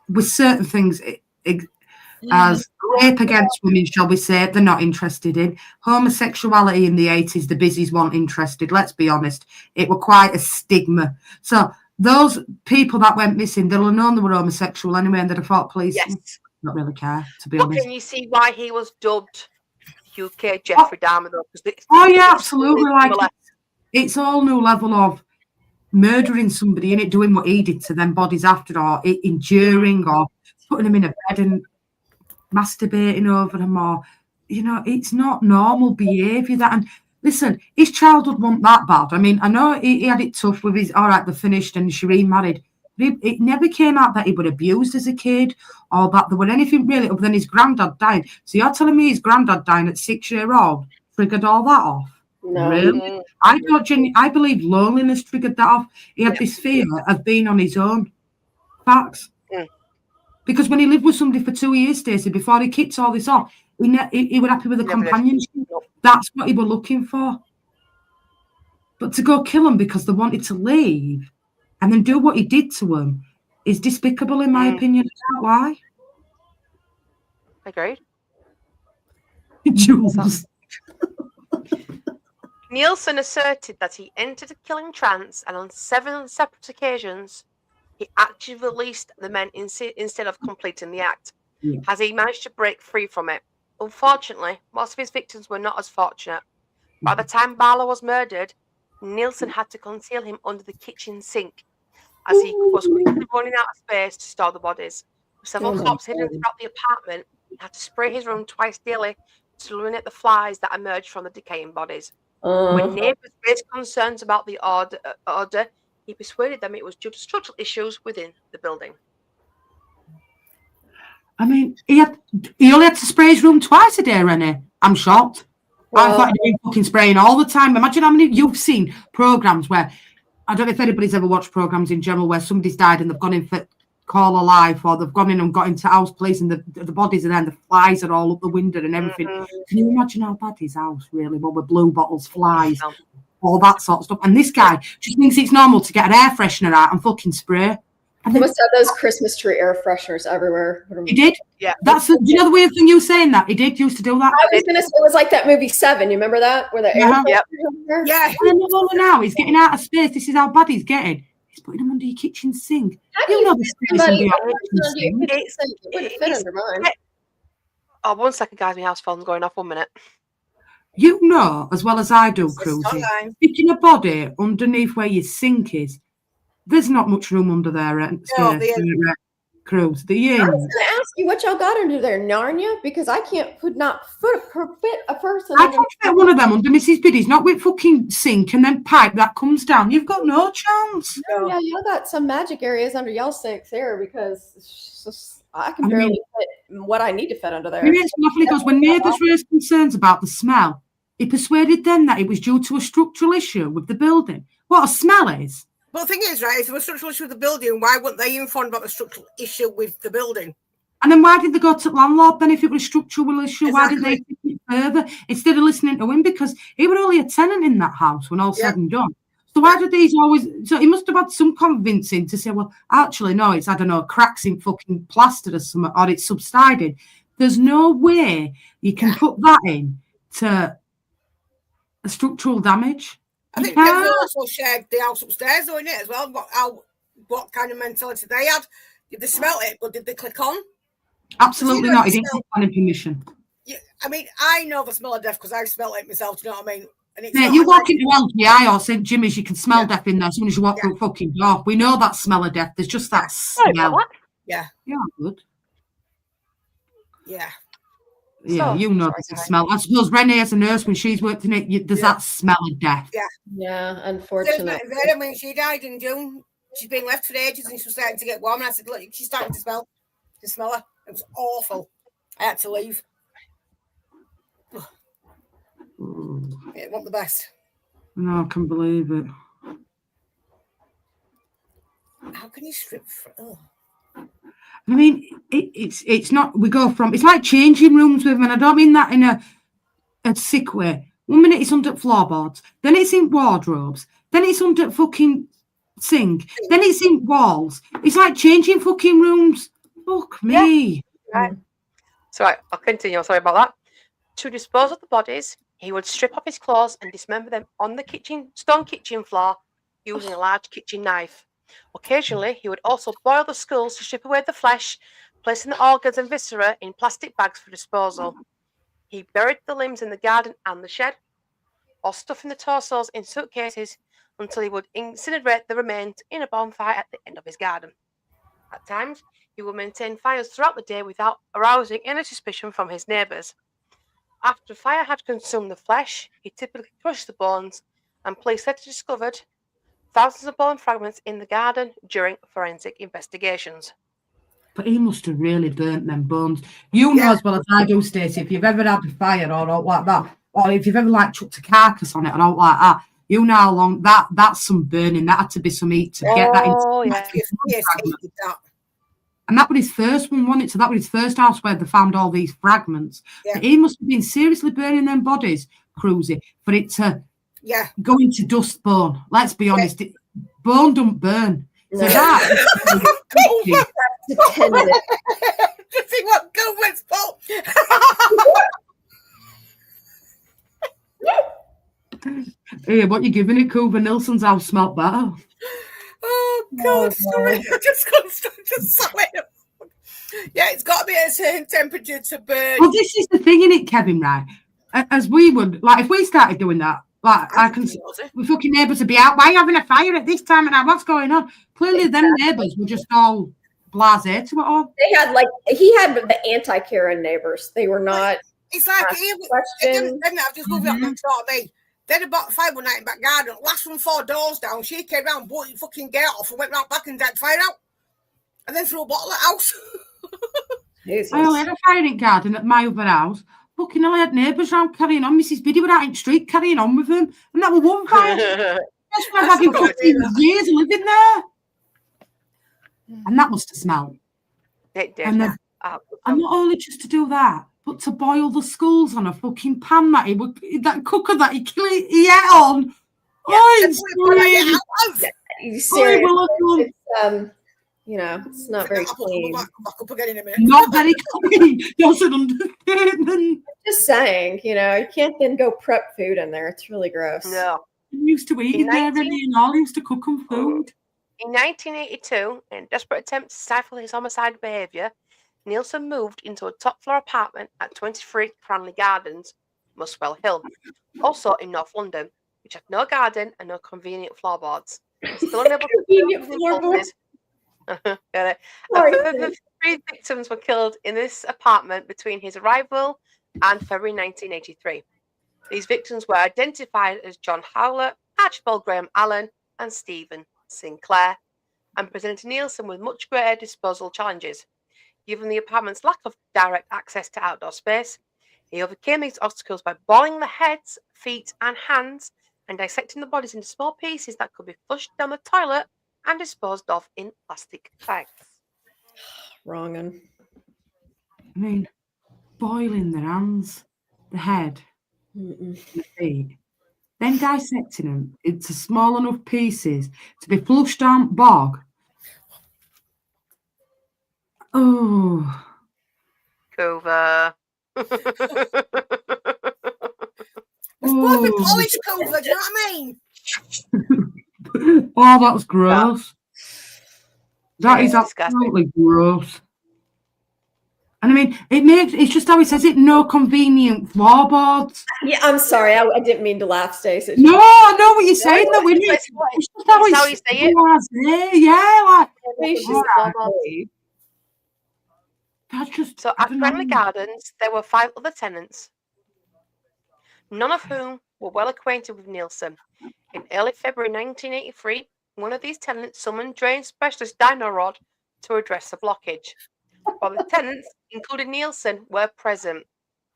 [SPEAKER 1] with certain things, as rape against women, shall we say, they're not interested in. Homosexuality in the 80s, the busies weren't interested. Let's be honest. It were quite a stigma. So those people that went missing, they'll have known they were homosexual anyway, and they'd have thought police not really care, to be honest.
[SPEAKER 3] Can you see why he was dubbed UK Jeffrey Dahmer, though?
[SPEAKER 1] Absolutely. Like, it's all new level of murdering somebody and doing what he did to them bodies after, or enduring, or putting them in a bed and masturbating over them, or it's not normal behaviour. That, and listen, his childhood wasn't that bad. I mean, I know he had it tough with his they're finished and Shireen married. It never came out that he was abused as a kid, or that there were anything really other than his granddad died. So you're telling me his granddad dying at 6-year-old triggered all that off?
[SPEAKER 5] No.
[SPEAKER 1] Really? I believe loneliness triggered that off. He had this fear of being on his own. Facts. Because when he lived with somebody for 2 years, Stacey, before he kicked all this off, he was happy with the companionship. That's what he was looking for. But to go kill him because they wanted to leave and then do what he did to them is despicable, in my opinion. I can't lie.
[SPEAKER 3] Agreed.
[SPEAKER 1] Jules.
[SPEAKER 3] Nilsen asserted that he entered a killing trance, and on 7 separate occasions, he actually released the men instead of completing the act, as he managed to break free from it. Unfortunately, most of his victims were not as fortunate. By the time Barlow was murdered, Nilsen had to conceal him under the kitchen sink, as he was quickly running out of space to store the bodies. With several corpses hidden throughout the apartment, he had to spray his room twice daily to eliminate the flies that emerged from the decaying bodies. When neighbours raised concerns about the order, he persuaded them it was due to structural issues within the building.
[SPEAKER 1] I mean, he only had to spray his room twice a day, Rennie. I'm shocked. I thought he'd been fucking spraying all the time. Imagine how many you've seen programmes where, I don't know if anybody's ever watched programmes in general where somebody's died and they've gone in for call alive, or they've gone in and got into house police and the bodies are there and the flies are all up the window and everything. Can you imagine how bad his house really was, with blue bottles, flies, all that sort of stuff? And this guy just thinks it's normal to get an air freshener out and fucking spray.
[SPEAKER 5] He must have those Christmas tree air fresheners everywhere.
[SPEAKER 1] He did. Yeah. Do you know the weird thing you saying that? He did used to do that.
[SPEAKER 5] I was going to say, it was like that movie 7. You remember that? Where the air fresheners?
[SPEAKER 1] Yeah. And then now he's getting out of space. This is how bad he's getting. He's putting them under your kitchen sink. You know the space under your kitchen sink.
[SPEAKER 5] It wouldn't fit under mine.
[SPEAKER 3] Oh, 1 second, guys. My house phone's going off. 1 minute.
[SPEAKER 1] You know, as well as I do, Cruzy, sticking a body underneath where your sink is, there's not much room under there, Cruz. I was
[SPEAKER 5] going to ask you what y'all got under there, Narnia, because I can't fit a person.
[SPEAKER 1] I can't fit one of them under Mrs. Biddy's, not with fucking sink and then pipe that comes down. You've got no chance.
[SPEAKER 5] No. Yeah, y'all got some magic areas under y'all sinks there, because I can barely fit what I need to fit under there.
[SPEAKER 1] Because when neighbours raised concerns about the smell, he persuaded them that it was due to a structural issue with the building. What a smell is.
[SPEAKER 4] Well, the thing is, right, if there was a structural issue with the building, why weren't they informed about the structural issue with the building?
[SPEAKER 1] And then why didn't they go to the landlord then if it was a structural issue? Exactly. Why didn't they take it further instead of listening to him? Because he was only a tenant in that house when all said and done. So why did these always... So he must have had some convincing to say, well, actually, no, it's, I don't know, cracks in fucking plaster or something, or it's subsided. There's no way you can put that in to a structural damage.
[SPEAKER 4] I think they also shared the house upstairs, though, in it as well. What kind of mentality they had? Did they smell it, but did they click on?
[SPEAKER 1] Absolutely not. He didn't get planning permission.
[SPEAKER 4] Yeah, I mean, I know the smell of death because I smell it myself. Do you know what I mean? And it's
[SPEAKER 1] you walk into LGI or St. Jimmy's, you can smell death in there as soon as you walk through fucking door. We know that smell of death. There's just that smell.
[SPEAKER 4] Yeah.
[SPEAKER 1] Yeah, good.
[SPEAKER 4] Yeah.
[SPEAKER 1] Yeah, so, you know the smell. I suppose Renee, as a nurse, when she's worked in it, there's that smell of death.
[SPEAKER 5] Yeah, unfortunately.
[SPEAKER 4] I mean, she died in June. She's been left for ages and she was starting to get warm. And I said, look, she's starting to smell her. It was awful. I had to leave. It wasn't the best.
[SPEAKER 1] No, I can't believe it.
[SPEAKER 4] How can you strip for... Oh.
[SPEAKER 1] I mean, it's not. We go from. It's like changing rooms with them, and I don't mean that in a sick way. 1 minute it's under floorboards, then it's in wardrobes, then it's under fucking sink, then it's in walls. It's like changing fucking rooms. Fuck me.
[SPEAKER 3] Yeah. Right. So I'll continue. Sorry about that. To dispose of the bodies, he would strip off his clothes and dismember them on the stone kitchen floor using a large kitchen knife. Occasionally, he would also boil the skulls to strip away the flesh, placing the organs and viscera in plastic bags for disposal. He buried the limbs in the garden and the shed, or stuffing the torsos in suitcases until he would incinerate the remains in a bonfire at the end of his garden. At times, he would maintain fires throughout the day without arousing any suspicion from his neighbours. After fire had consumed the flesh, he typically crushed the bones, and police later discovered thousands of bone fragments in the garden during forensic investigations.
[SPEAKER 1] But he must have really burnt them bones. You know as well as I do, Stacey, if you've ever had a fire or out like that, or if you've ever chucked a carcass on it or out like that, you know how long that's some burning. That had to be some heat to get that into And that was his first one, wasn't it? So that was his first house where they found all these fragments. Yeah. He must have been seriously burning them bodies, Cruzy, for it to go into dust bone. Let's be honest. Bone don't burn. So that
[SPEAKER 4] to see what government's fault.
[SPEAKER 1] Hey, what you giving it, Cooper? Nilsen's house smelt better.
[SPEAKER 4] Oh God, sorry. I just got to sell it. Yeah, it's got to be at a certain temperature to burn.
[SPEAKER 1] Well, this is the thing, innit, Kevin, right? As we would, like, if we started doing that, like, I can, we fucking neighbours would be out, why are you having a fire at this time of night? What's going on? Clearly, them neighbours were just all blasé to it all.
[SPEAKER 5] They had, like, he had the anti-Karen neighbours. They were not.
[SPEAKER 4] It's like, I've just moved up next door to me. They had a fire one night in back garden. Last one 4 doors down. She came round, bought your fucking gate off, and went round back and dragged fire out. And then threw a bottle at the house.
[SPEAKER 5] Jesus.
[SPEAKER 1] I only had a fire in garden at my other house. Fucking hell, I had neighbours round carrying on. Mrs. Biddy were out in the street carrying on with them. And that was one fire. That's why I've had 15 years living there. And that must have smelled.
[SPEAKER 3] It did.
[SPEAKER 1] And then, and not only just to do that, but to boil the skulls on a fucking pan that that cooker that he ate on.
[SPEAKER 5] Yeah.
[SPEAKER 1] Oh, it's
[SPEAKER 5] You serious?
[SPEAKER 1] it's,
[SPEAKER 5] you know, it's not very clean.
[SPEAKER 4] Back up again in a minute.
[SPEAKER 1] not very clean. That's an understatement.
[SPEAKER 5] Just saying, you know, you can't then go prep food in there. It's really gross.
[SPEAKER 3] No.
[SPEAKER 1] He used to eat in there and all. He used to cook them food.
[SPEAKER 3] In 1982, in a desperate attempt to stifle his homicidal behaviour, Nilsen moved into a top-floor apartment at 23 Cranley Gardens, Muswell Hill, also in North London, which had no garden and no convenient floorboards. Still unable to
[SPEAKER 5] Convenient floorboards.
[SPEAKER 3] Get it? The 3 victims were killed in this apartment between his arrival and February 1983. These victims were identified as John Howlett, Archibald Graham Allen, and Stephen Sinclair, and presented Nilsen with much greater disposal challenges. Given the apartment's lack of direct access to outdoor space, he overcame these obstacles by boiling the heads, feet, and hands and dissecting the bodies into small pieces that could be flushed down the toilet and disposed of in plastic bags.
[SPEAKER 5] Wrong.
[SPEAKER 1] I mean, boiling the hands, the head, and the feet, then dissecting them into small enough pieces to be flushed down bog. Oh.
[SPEAKER 3] Cover.
[SPEAKER 4] It's perfect polished cover, do you know what I mean?
[SPEAKER 1] Oh, that was gross. That is
[SPEAKER 3] disgusting.
[SPEAKER 1] absolutely gross. And I mean, it's just how he says it, no convenient floorboards.
[SPEAKER 5] Yeah, I'm sorry. I didn't mean to laugh, Stacey.
[SPEAKER 1] No, I know what you're saying. No,
[SPEAKER 3] It's just how you say it.
[SPEAKER 1] Yeah, like, that's just.
[SPEAKER 3] So at Cranley Gardens, there were 5 other tenants, none of whom were well acquainted with Nilsen. In early February 1983, one of these tenants summoned drain specialist Dino Rod to address the blockage. While the tenants, including Nilsen, were present.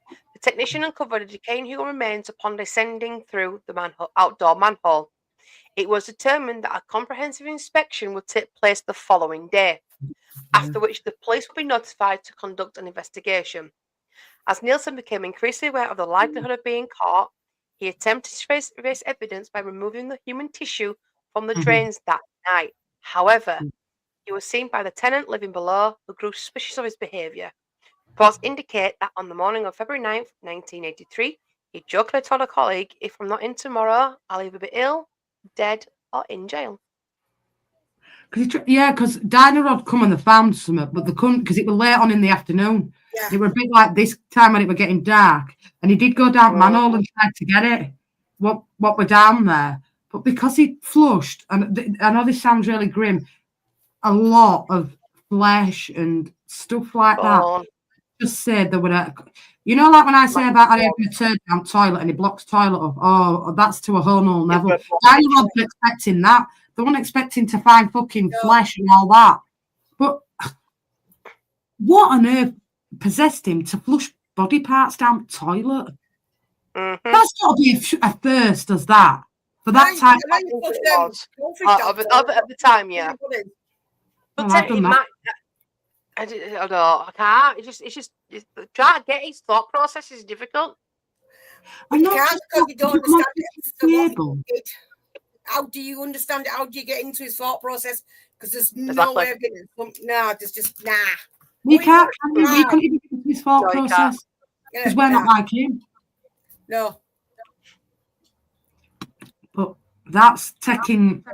[SPEAKER 3] The technician uncovered a decaying human remains upon descending through the outdoor manhole. It was determined that a comprehensive inspection would take place the following day, after which the police would be notified to conduct an investigation. As Nilsen became increasingly aware of the likelihood of being caught, he attempted to erase evidence by removing the human tissue from the drains that night. However, he was seen by the tenant living below, who grew suspicious of his behaviour. Reports indicate that on the morning of February 9th, 1983, he jokingly told a colleague, "If I'm not in tomorrow, I'll either be ill, dead, or in jail."
[SPEAKER 1] Because Dinah Rod come and they found something, but they couldn't because it was late on in the afternoon.
[SPEAKER 4] Yeah.
[SPEAKER 1] It was a bit like this time when it was getting dark, and he did go down manhole and try to get it. What were down there, but because he flushed, and I know this sounds really grim, a lot of flesh and stuff like that. Just said there were, like when I say about I open a turn down toilet and he blocks toilet up. Oh, that's to a whole nother level. Dinah Rod were expecting that. They weren't expecting to find fucking flesh and all that. But what on earth possessed him to flush body parts down the toilet? That's got to be a first, does that? For that time.
[SPEAKER 3] Of the time, yeah. But I don't know. I can't. It's just trying to get his thought process is difficult.
[SPEAKER 4] You can't because you don't understand it. How do you understand it? How do you get into his thought process? Because there's no way of getting it. No, there's just nah.
[SPEAKER 1] We can't. We can't even get into his thought process because we're not like him.
[SPEAKER 4] No.
[SPEAKER 1] But that's taking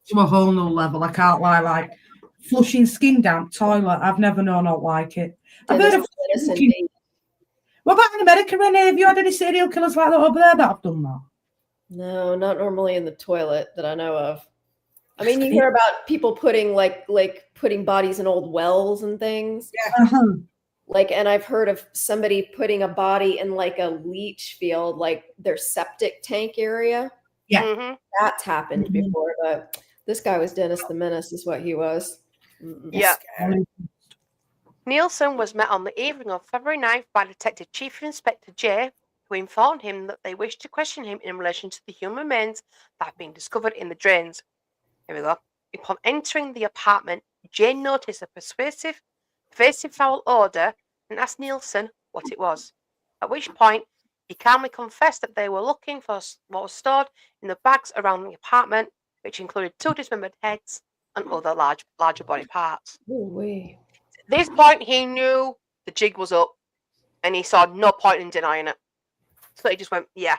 [SPEAKER 1] to a whole nother level. I can't lie. Like flushing skin down toilet. I've never known not like it. I've heard of what about in America, Renee? Have you had any serial killers like that over there that have done that?
[SPEAKER 5] No, not normally in the toilet that I know of. I mean, you hear about people putting like putting bodies in old wells and things.
[SPEAKER 4] Yeah.
[SPEAKER 5] Like, and I've heard of somebody putting a body in like a leach field, like their septic tank area.
[SPEAKER 1] Yeah.
[SPEAKER 3] Mm-hmm.
[SPEAKER 5] That's happened before, but this guy was Dennis the Menace, is what he was.
[SPEAKER 3] Yeah. Nilsen was met on the evening of February 9th by Detective Chief Inspector J, who informed him that they wished to question him in relation to the human remains that have been discovered in the drains. Here we go. Upon entering the apartment, Jane noticed a pervasive foul odour and asked Nilsen what it was, at which point he calmly confessed that they were looking for what was stored in the bags around the apartment, which included 2 dismembered heads and other larger body parts. At this point, he knew the jig was up, and he saw no point in denying it. So he just went, yeah.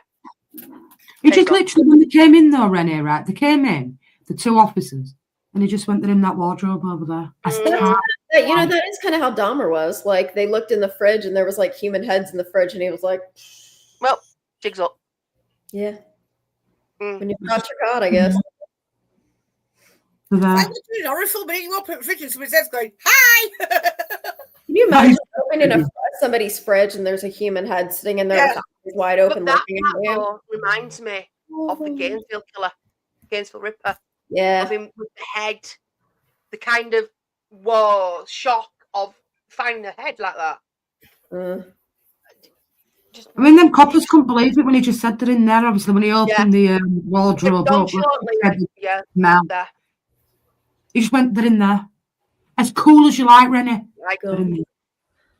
[SPEAKER 1] He just literally, when they came in though, Renee, right? They came in, the 2 officers, and he just went, they're in that wardrobe over there.
[SPEAKER 5] You know, that is kind of how Dahmer was. Like, they looked in the fridge, and there was like human heads in the fridge, and he was like,
[SPEAKER 3] well, jig's up.
[SPEAKER 5] Yeah. When you've got your caught, I guess.
[SPEAKER 4] It's horrible, but you open the fridge and somebody says going, hi!
[SPEAKER 5] Can you imagine opening somebody's fridge and there's a human head sitting in there with eyes wide open?
[SPEAKER 3] But that reminds me of the Gainesville killer, Gainesville Ripper.
[SPEAKER 5] Yeah.
[SPEAKER 3] Of him with the head, the kind of shock of finding a head like that.
[SPEAKER 1] I mean, them coppers couldn't believe it when he just said they're in there. Obviously, when he opened the wardrobe up, he just went, they're in there. As cool as you like, Rennie.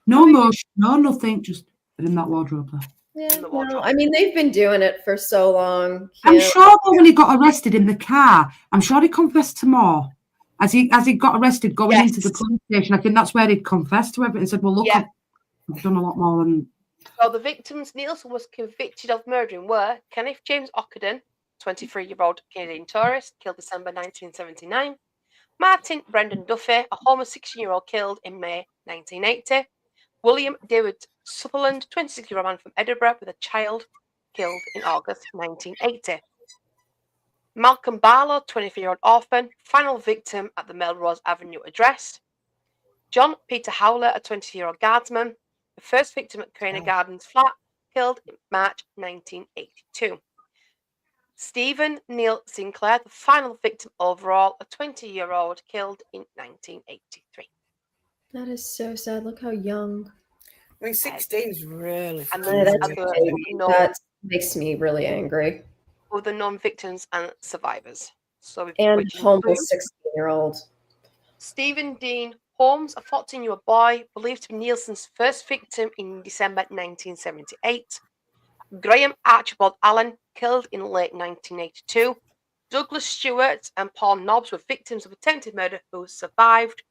[SPEAKER 1] No motion, no nothing, just they're in that wardrobe there.
[SPEAKER 5] Yeah, no, I mean, they've been doing it for so long.
[SPEAKER 1] I'm sure though, when he got arrested in the car, I'm sure he confessed to more. As he got arrested going into the police station, I think that's where he'd confessed to everything and said, well, look, I've done a lot more than...
[SPEAKER 3] So the victims Nilsen was convicted of murdering were Kenneth James Ockenden, 23-year-old Canadian tourist, killed December 1979. Martin Brendan Duffy, a homeless 16-year-old, killed in May 1980. William David Sutherland, 26-year-old man from Edinburgh with a child, killed in August 1980. Malcolm Barlow, 24-year-old orphan, final victim at the Melrose Avenue address. John Peter Howler, a 20-year-old guardsman, the first victim at Craner Gardens flat, killed in March 1982. Stephen Neil Sinclair, the final victim overall, a 20-year-old, killed in 1983.
[SPEAKER 5] That is so sad. Look how young.
[SPEAKER 4] I mean, 16 is really...
[SPEAKER 5] And that makes me really angry.
[SPEAKER 3] With the non-victims and survivors.
[SPEAKER 5] And homeless 16-year-old.
[SPEAKER 3] Stephen Dean Holmes, a 14-year-old boy, believed to be Nielsen's first victim in December 1978. Graham Archibald Allen, killed in late 1982. Douglas Stewart and Paul Nobbs were victims of attempted murder who survived.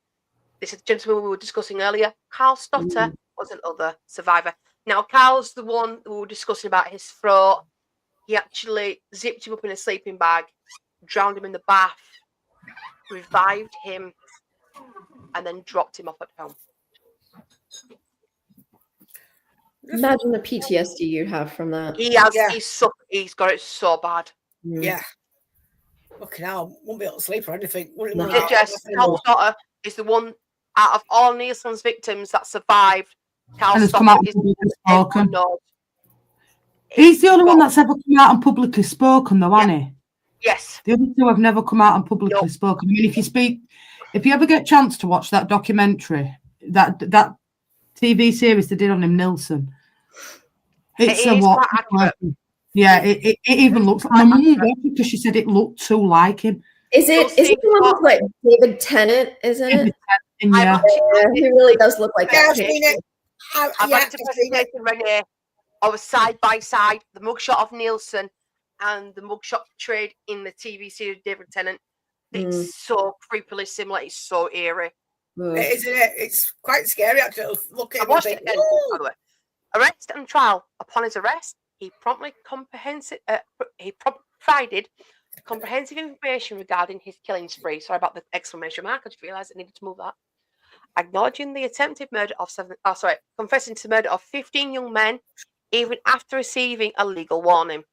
[SPEAKER 3] This is the gentleman we were discussing earlier. Carl Stotter was another survivor. Now, Carl's the one we were discussing about his throat. He actually zipped him up in a sleeping bag, drowned him in the bath, revived him, and then dropped him off at home.
[SPEAKER 5] Imagine the PTSD you'd have from that.
[SPEAKER 3] He has. Yeah. He's got it so bad.
[SPEAKER 4] Yeah. Fucking hell, won't be able to sleep or anything.
[SPEAKER 3] Carl Stotter is the one out of all Nielsen's victims that survived. Carl
[SPEAKER 1] Stotter is He's the only one that's ever come out and publicly spoken, though, hasn't he?
[SPEAKER 3] Yes.
[SPEAKER 1] The other 2 have never come out and publicly spoken. I mean, if you ever get a chance to watch that documentary, that TV series they did on him, Nilsen, it's yeah, it even looks like my mum watched it because she said it looked too like him.
[SPEAKER 5] Is it the one with like David Tennant, isn't it?
[SPEAKER 1] Yeah.
[SPEAKER 5] He really does look like that.
[SPEAKER 3] I've had to presentation Renee of side by side the mugshot of Nilsen and the mugshot portrayed in the TV series David Tennant. It's so creepily similar. It's so eerie.
[SPEAKER 4] Isn't it? It's quite scary actually. Look at it.
[SPEAKER 3] By the way. Arrest and trial. Upon his arrest, he provided comprehensive information regarding his killing spree. Sorry about the exclamation mark. I just realised I needed to move that. Acknowledging the attempted murder of confessing to the murder of 15 young men, even after receiving a legal warning.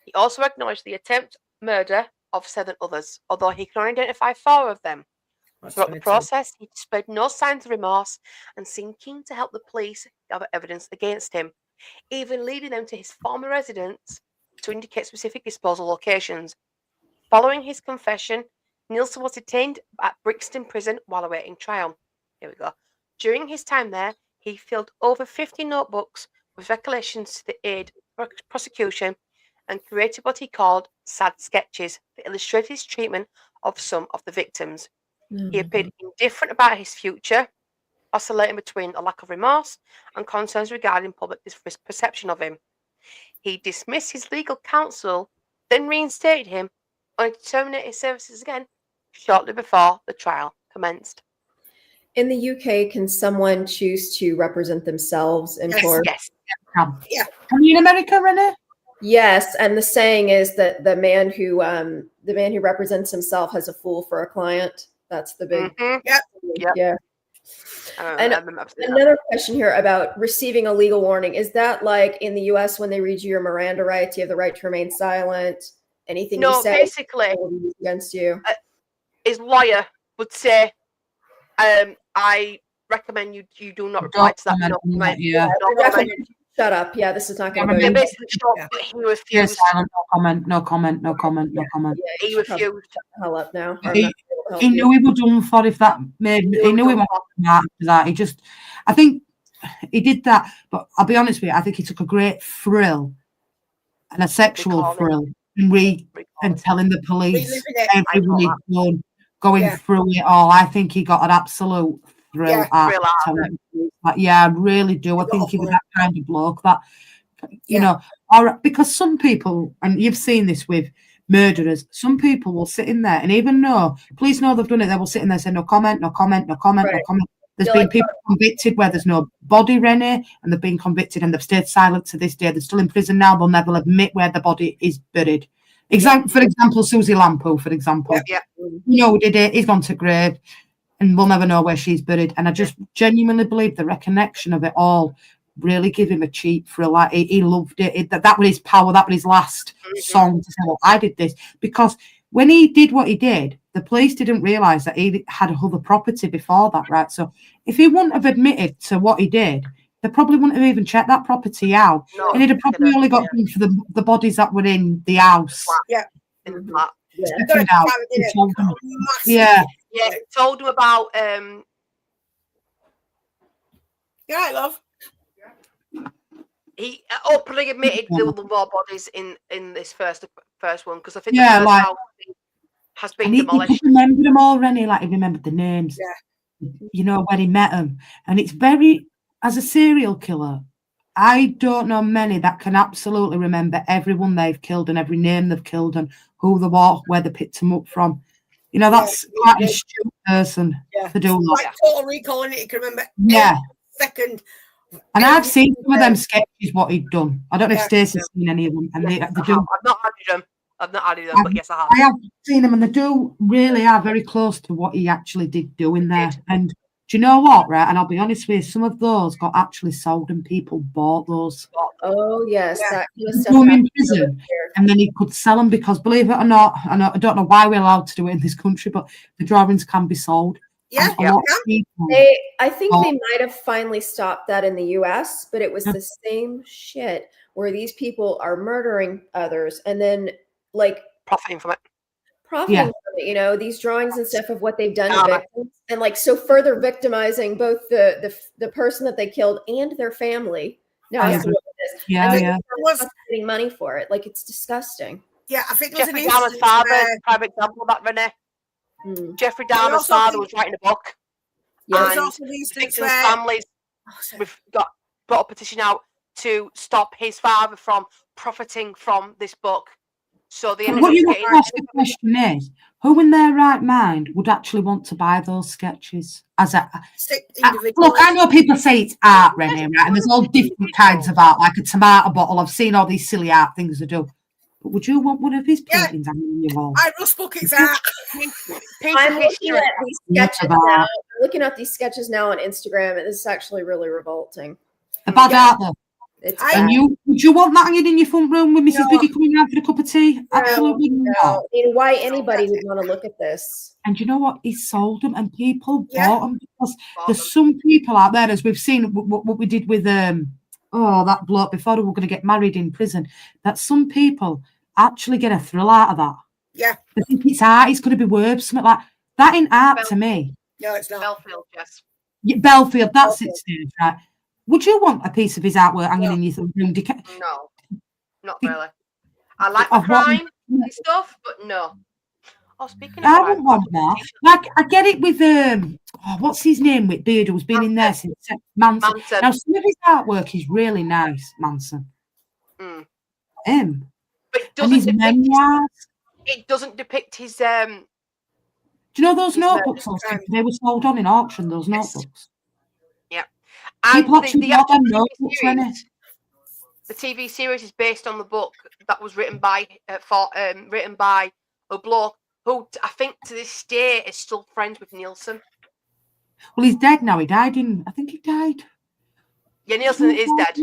[SPEAKER 3] He also acknowledged the attempted murder of 7 others, although he can identify 4 of them. Throughout the process, he displayed no signs of remorse and seemed keen to help the police gather evidence against him, even leading them to his former residence to indicate specific disposal locations. Following his confession, Nilsen was detained at Brixton Prison while awaiting trial. Here we go. During his time there, he filled over 50 notebooks with recollections to the aid of prosecution and created what he called sad sketches that illustrated his treatment of some of the victims. He appeared indifferent about his future, oscillating between a lack of remorse and concerns regarding public perception of him. He dismissed his legal counsel, then reinstated him, only to terminate his services again shortly before the trial commenced.
[SPEAKER 5] In the UK, can someone choose to represent themselves in court?
[SPEAKER 3] Yes.
[SPEAKER 4] Yeah.
[SPEAKER 1] Are you in America, Renee?
[SPEAKER 5] Yes, and the saying is that the man who represents himself has a fool for a client. That's the big.
[SPEAKER 3] Yep.
[SPEAKER 5] Yeah. And another question here about receiving a legal warning. Is that like in the US when they read you your Miranda rights, you have the right to remain silent? Anything you say
[SPEAKER 3] basically
[SPEAKER 5] against you?
[SPEAKER 3] His lawyer would say, I recommend you do not reply to that.
[SPEAKER 5] Shut up. Yeah, this is not going to go.
[SPEAKER 3] Basically, but he refused.
[SPEAKER 1] No comment.
[SPEAKER 3] He refused.
[SPEAKER 5] Shut the hell up now.
[SPEAKER 1] He knew he was done for if that made. He knew he was after that. I think he did that. But I'll be honest with you. I think he took a great thrill and a sexual thrill and telling the police everyone he'd done, going through it all. I think he got an absolute thrill out of telling the police. I really do. I think he was that kind of bloke that, you know, because some people, and you've seen this with murderers, some people will sit in there and even though police know they've done it, they will sit in there and say no comment. There's been people convicted where there's no body, Renee, and they've been convicted and they've stayed silent to this day. They're still in prison now. They'll never admit where the body is buried. For example, Susie Lampo, for example. You know who did it? He's gone to grave and we'll never know where she's buried. And I just genuinely believe the reconnection of it all really give him a cheap thrill. Like he loved it. That was his power. That was his last song to say, well, I did this. Because when he did what he did, the police didn't realise that he had other property before that, right? So if he wouldn't have admitted to what he did, they probably wouldn't have even checked that property out. And he'd have probably only got them for the bodies that were in the house.
[SPEAKER 3] In the flat. Told him about
[SPEAKER 4] right, love.
[SPEAKER 3] He openly admitted there were more bodies in this first one because I think
[SPEAKER 1] the
[SPEAKER 3] first house has been demolished.
[SPEAKER 1] He remembered them all, Rennie. Like he remembered the names. You know when he met them, and it's very as a serial killer. I don't know many that can absolutely remember everyone they've killed and every name they've killed and who they were, where they picked them up from. You know, that's quite a stupid person to do that.
[SPEAKER 4] Like total recall, and you can remember every second.
[SPEAKER 1] And I've seen some of them sketches, what he'd done. I don't know if Stacey's seen any of them. And they do.
[SPEAKER 3] I've not added them, but yes, I have.
[SPEAKER 1] I have seen them, and they do really are very close to what he actually did do in there. And do you know what, right? And I'll be honest with you, some of those got actually sold and people bought those.
[SPEAKER 5] Oh, yes.
[SPEAKER 1] That kind of stuff in prison, and then he could sell them because, believe it or not, I don't know why we're allowed to do it in this country, but the drawings can be sold.
[SPEAKER 5] I think they might have finally stopped that in the US, but it was the same shit where these people are murdering others and then like
[SPEAKER 3] profiting from it.
[SPEAKER 5] You know, these drawings and stuff of what they've done to victims, and like so further victimizing both the person that they killed and their family. No, and they're getting money for it. Like it's disgusting.
[SPEAKER 4] Yeah, I think
[SPEAKER 3] Jeffrey Dahmer's father, prime example of that, Renee. Jeffrey Dahmer's father was writing a book. And victims' families we've got brought a petition out to stop his father from profiting from this book. So the
[SPEAKER 1] question is, who in their right mind would actually want to buy those sketches? Look, I know people say it's art, Renee, right? And there's all different kinds of art, like a tomato bottle. I've seen all these silly art things they do. But would you want one of his paintings hanging on your wall?
[SPEAKER 4] I Rust book it's art.
[SPEAKER 5] I'm looking at these sketches now. I'm looking at these sketches now on Instagram, and this is actually really revolting.
[SPEAKER 1] Bad art, though.
[SPEAKER 5] It's
[SPEAKER 4] I-
[SPEAKER 5] bad.
[SPEAKER 1] And would you want that hanging in your front room with Mrs.
[SPEAKER 4] No.
[SPEAKER 1] Biggie coming out for a cup of tea? Absolutely not.
[SPEAKER 5] No. I mean, why anybody would want to look at this?
[SPEAKER 1] And you know what? He sold them, and people
[SPEAKER 4] Yeah.
[SPEAKER 1] bought them because there's some people out there, as we've seen what we did with that bloke before who were going to get married in prison. That some people actually get a thrill out of that.
[SPEAKER 4] Yeah.
[SPEAKER 1] They think it's art. It's going to be worth something like that. Ain't art to me.
[SPEAKER 4] No, it's not.
[SPEAKER 3] Belfield, yes.
[SPEAKER 1] Yeah, Belfield, that's it, Steve, right? Would you want a piece of his artwork hanging in your room?
[SPEAKER 3] No, not really. I like
[SPEAKER 1] Of what-
[SPEAKER 3] crime and stuff, but no. Oh, speaking of
[SPEAKER 1] I
[SPEAKER 3] crime,
[SPEAKER 1] wouldn't want that. Like, I get it with what's his name with Beard, who's been in there since Manson.
[SPEAKER 3] Manson.
[SPEAKER 1] Now, some of his artwork is really nice, Manson.
[SPEAKER 3] Mm.
[SPEAKER 1] Him.
[SPEAKER 3] But it
[SPEAKER 1] And his
[SPEAKER 3] doesn't depict
[SPEAKER 1] memoirs.
[SPEAKER 3] it doesn't depict his
[SPEAKER 1] Do you know those
[SPEAKER 3] his
[SPEAKER 1] notebooks?
[SPEAKER 3] murder.
[SPEAKER 1] They were sold on in auction, those
[SPEAKER 3] Yes.
[SPEAKER 1] notebooks.
[SPEAKER 3] And
[SPEAKER 1] People actually bought them
[SPEAKER 3] actual
[SPEAKER 1] notebooks, Rennie.
[SPEAKER 3] series, the TV series is based on the book that was written by a bloke who I think to this day is still friends with Nilsen.
[SPEAKER 1] Well, he's dead now. I think he died.
[SPEAKER 3] Yeah, Nilsen is dead.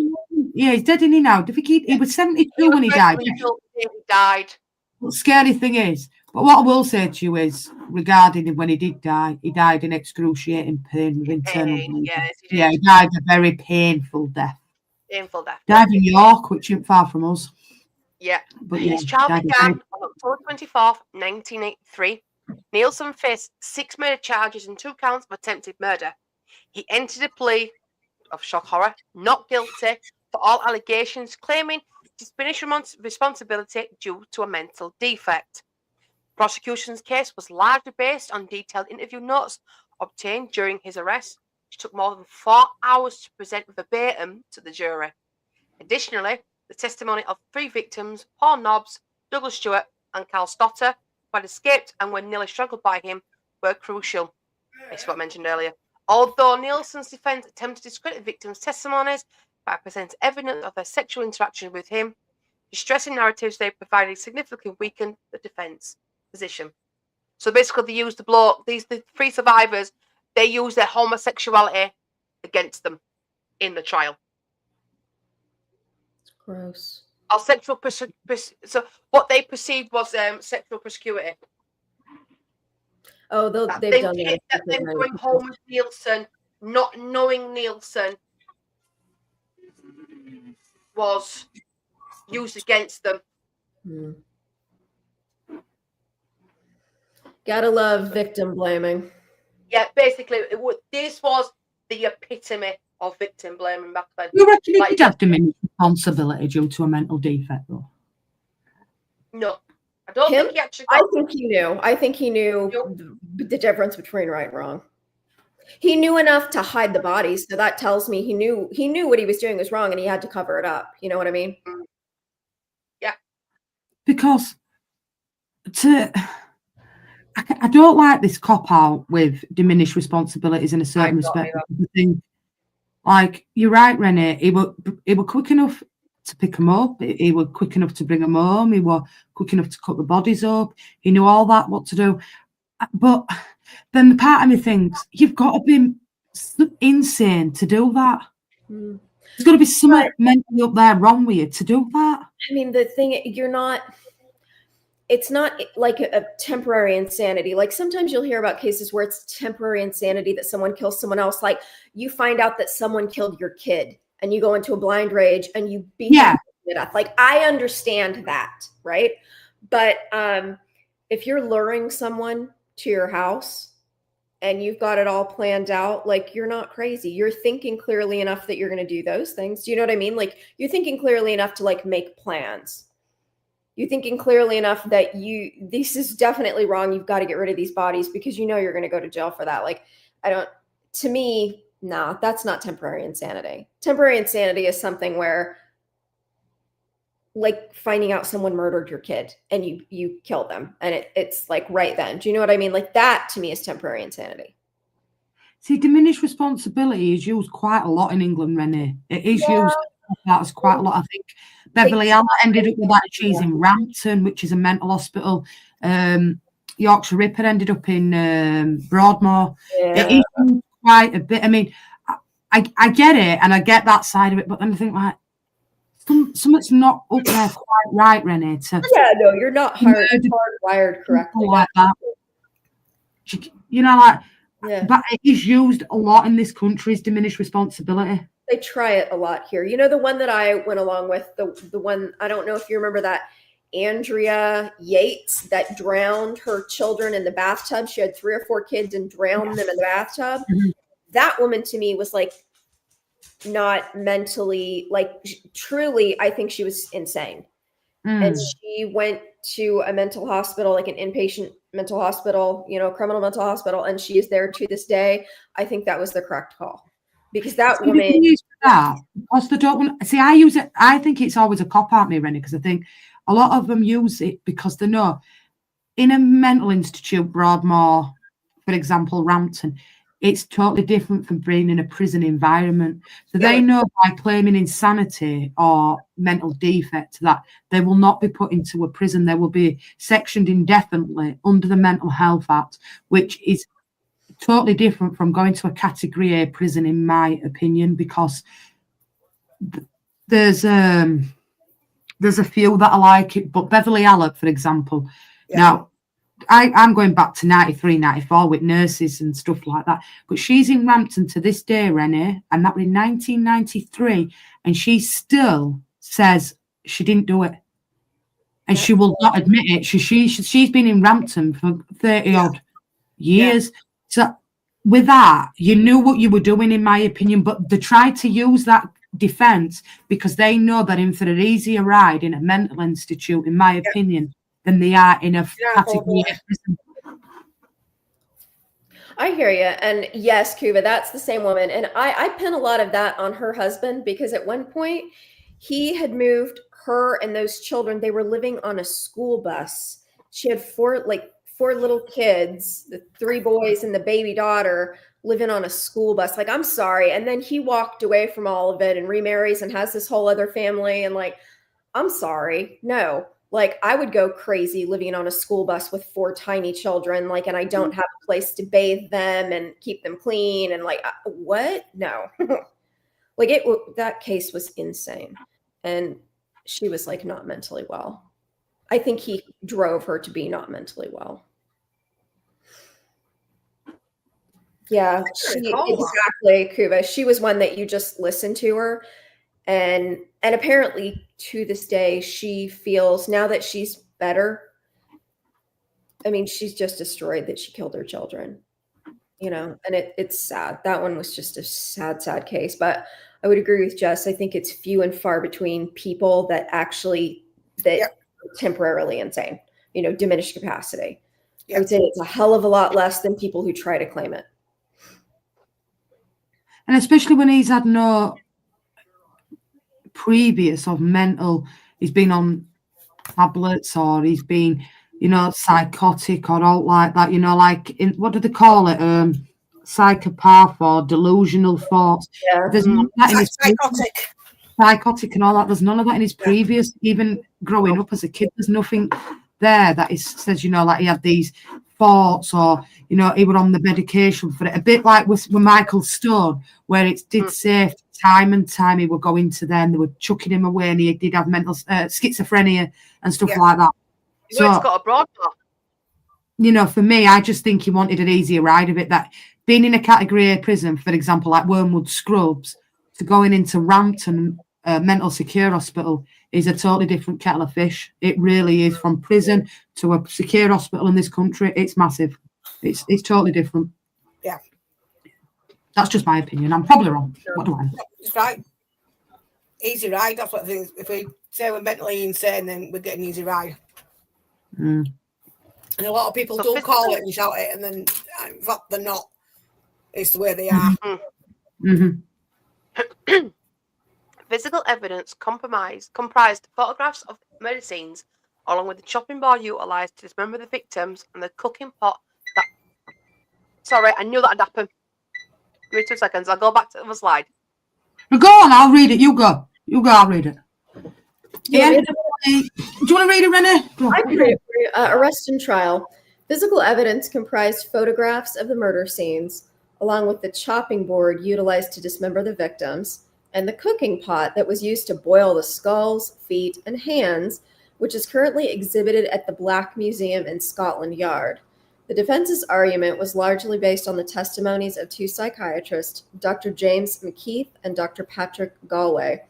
[SPEAKER 1] Yeah, he's dead, isn't he now? He was 72 when he died.
[SPEAKER 3] He died.
[SPEAKER 1] The scary thing is, but what I will say to you is, regarding him when he did die, he died in excruciating pain with internal bleeding.
[SPEAKER 3] Yes, he did.
[SPEAKER 1] Yeah, he died a very painful death.
[SPEAKER 3] Painful death.
[SPEAKER 1] Died in York, which isn't far from us.
[SPEAKER 3] Yeah.
[SPEAKER 1] But yeah,
[SPEAKER 3] His trial
[SPEAKER 1] died a
[SPEAKER 3] began
[SPEAKER 1] very-
[SPEAKER 3] on October 24th, 1983. Nilsen faced 6 murder charges and 2 counts of attempted murder. He entered a plea of shock horror, not guilty, for all allegations, claiming diminished responsibility due to a mental defect. Prosecution's case was largely based on detailed interview notes obtained during his arrest, which took more than 4 hours to present verbatim to the jury. Additionally, the testimony of 3 victims, Paul Nobbs, Douglas Stewart, and Carl Stotter, who had escaped and were nearly strangled by him, were crucial. This is what I mentioned earlier. Although Nielsen's defence attempted to discredit the victims' testimonies by presenting evidence of their sexual interaction with him, distressing narratives they provided significantly weakened the defence position. So basically, they used the 3 survivors, they used their homosexuality against them in the trial.
[SPEAKER 5] Gross.
[SPEAKER 3] Or sexual so what they perceived was sexual promiscuity.
[SPEAKER 5] Oh,
[SPEAKER 3] That
[SPEAKER 5] they've
[SPEAKER 3] they
[SPEAKER 5] done
[SPEAKER 3] picked
[SPEAKER 5] that.
[SPEAKER 3] them going home with Nielsen, not knowing Nielsen was used against them.
[SPEAKER 5] Hmm. Gotta love victim blaming.
[SPEAKER 3] Yeah, basically, this was the epitome of victim blaming back then.
[SPEAKER 1] You reckon he
[SPEAKER 3] Like,
[SPEAKER 1] did have diminished responsibility due to a mental defect, though?
[SPEAKER 3] No, I don't
[SPEAKER 5] Him?
[SPEAKER 3] think he actually.
[SPEAKER 5] I think he knew. I think he knew the difference between right and wrong. He knew enough to hide the bodies, so that tells me he knew what he was doing was wrong, and he had to cover it up. You know what I mean?
[SPEAKER 3] Yeah.
[SPEAKER 1] Because I don't like this cop out with diminished responsibilities in a certain respect. I think, like, you're right, Renee. He were quick enough to pick them up. He were quick enough to bring them home. He were quick enough to cut the bodies up. He knew all that, what to do. But then the part of me thinks, you've got to be insane to do that.
[SPEAKER 5] Mm.
[SPEAKER 1] There's got to be something mentally up there wrong with you to do that.
[SPEAKER 5] I mean, the thing, it's not like a temporary insanity. Like sometimes you'll hear about cases where it's temporary insanity that someone kills someone else. Like you find out that someone killed your kid and you go into a blind rage and you beat them to death. Like I understand that, right? But if you're luring someone to your house and you've got it all planned out, like you're not crazy. You're thinking clearly enough that you're going to do those things. Do you know what I mean? Like you're thinking clearly enough to like make plans. You're thinking clearly enough that this is definitely wrong. You've got to get rid of these bodies because you know you're going to go to jail for that. Like, to me, no, that's not temporary insanity. Temporary insanity is something where, like finding out someone murdered your kid and you killed them and it's like right then. Do you know what I mean? Like that to me is temporary insanity.
[SPEAKER 1] See, diminished responsibility is used quite a lot in England, Renee. It is used as quite a lot. I think Beverly Allen ended up with that. She's in Rampton, which is a mental hospital. Yorkshire Ripper ended up in Broadmoor.
[SPEAKER 5] Yeah.
[SPEAKER 1] It is used quite a bit. I mean, I get it and I get that side of it, but then I think like something's not up there quite right, Renee.
[SPEAKER 5] Yeah, no, you're not hardwired correctly.
[SPEAKER 1] Like that. You know, like,
[SPEAKER 5] yeah.
[SPEAKER 1] But it is used a lot in this country, is diminished responsibility.
[SPEAKER 5] They try it a lot here. You know, the one that I went along with, the one, I don't know if you remember that, Andrea Yates that drowned her children in the bathtub. She had 3 or 4 kids and drowned them in the bathtub.
[SPEAKER 1] Mm-hmm.
[SPEAKER 5] That woman to me was like not mentally, like truly, I think she was insane. And she went to a mental hospital, like an inpatient mental hospital, you know, criminal mental hospital, and she is there to this day. I think that was the correct call, because that woman.
[SPEAKER 1] Because they don't want. See, I use it. I think it's always a cop out, me, Rennie, because I think a lot of them use it because they know in a mental institute, Broadmoor, for example, Rampton, it's totally different from being in a prison environment. So they know by claiming insanity or mental defect that they will not be put into a prison. They will be sectioned indefinitely under the Mental Health Act, which is totally different from going to a Category A prison, in my opinion, because there's a few that I like it. But Beverly Allop, for example, now, I'm going back to 93, 94 with nurses and stuff like that. But she's in Rampton to this day, Renee, and that was in 1993. And she still says she didn't do it. And she will not admit it. She's been in Rampton for 30-odd years. So with that, you knew what you were doing, in my opinion. But they tried to use that defence because they know that in for an easier ride in a mental institute, in my opinion, than they are in a Category A prison.
[SPEAKER 5] I hear you. And yes, Cuba, that's the same woman. And I pin a lot of that on her husband, because at one point he had moved her and those children. They were living on a school bus. She had 4 little kids, the 3 boys and the baby daughter, living on a school bus. Like, I'm sorry. And then he walked away from all of it and remarries and has this whole other family. And like, I'm sorry. No. Like, I would go crazy living on a school bus with 4 tiny children, like, and I don't have a place to bathe them and keep them clean. And like, what? No. Like, that case was insane. And she was like not mentally well. I think he drove her to be not mentally well. Yeah, exactly, Kuba. She was one that you just listened to her. And apparently to this day, she feels, now that she's better, I mean, she's just destroyed that she killed her children, you know, and it's sad. That one was just a sad, sad case. But I would agree with Jess. I think it's few and far between people that actually, are temporarily insane, you know, diminished capacity. I would say it's a hell of a lot less than people who try to claim it.
[SPEAKER 1] And especially when he's had no previous of mental, he's been on tablets, or he's been, you know, psychotic or all like that, you know, like in, what do they call it, psychopath or delusional thoughts. There's none of that in his psychotic and all that. There's none of that in his previous, even growing up as a kid. There's nothing there that says, you know, like he had these thoughts, or, you know, he was on the medication for it. A bit like with Michael Stone, where it did say time and time he would go into them, they were chucking him away, and he did have mental schizophrenia and stuff like that.
[SPEAKER 3] So it's got a broad part.
[SPEAKER 1] You know, for me, I just think he wanted an easier ride of it. That being in a Category A prison, for example, like Wormwood Scrubs, to going into Rampton Mental Secure Hospital is a totally different kettle of fish. It really is. From prison to a secure hospital in this country, it's massive. It's totally different.
[SPEAKER 4] Yeah.
[SPEAKER 1] That's just my opinion. I'm probably wrong. What do I know?
[SPEAKER 4] That's right. Easy ride. That's what I think. If we say we're mentally insane, then we're getting easy ride. And a lot of people don't call it and shout it, and then in fact they're not. It's the way they are.
[SPEAKER 3] Physical evidence comprised photographs of murder scenes, along with the chopping board utilised to dismember the victims and the cooking pot that... Sorry, I knew that would happen. Give me 2 seconds. I'll go back to the slide.
[SPEAKER 1] Go on, I'll read it. You go, I'll read it. Yeah. Do you want to read it, Renee?
[SPEAKER 5] I can read it for you. Arrest and trial. Physical evidence comprised photographs of the murder scenes, along with the chopping board utilized to dismember the victims, and the cooking pot that was used to boil the skulls, feet, and hands, which is currently exhibited at the Black Museum in Scotland Yard. The defense's argument was largely based on the testimonies of two psychiatrists, Dr. James McKeith and Dr. Patrick Galway.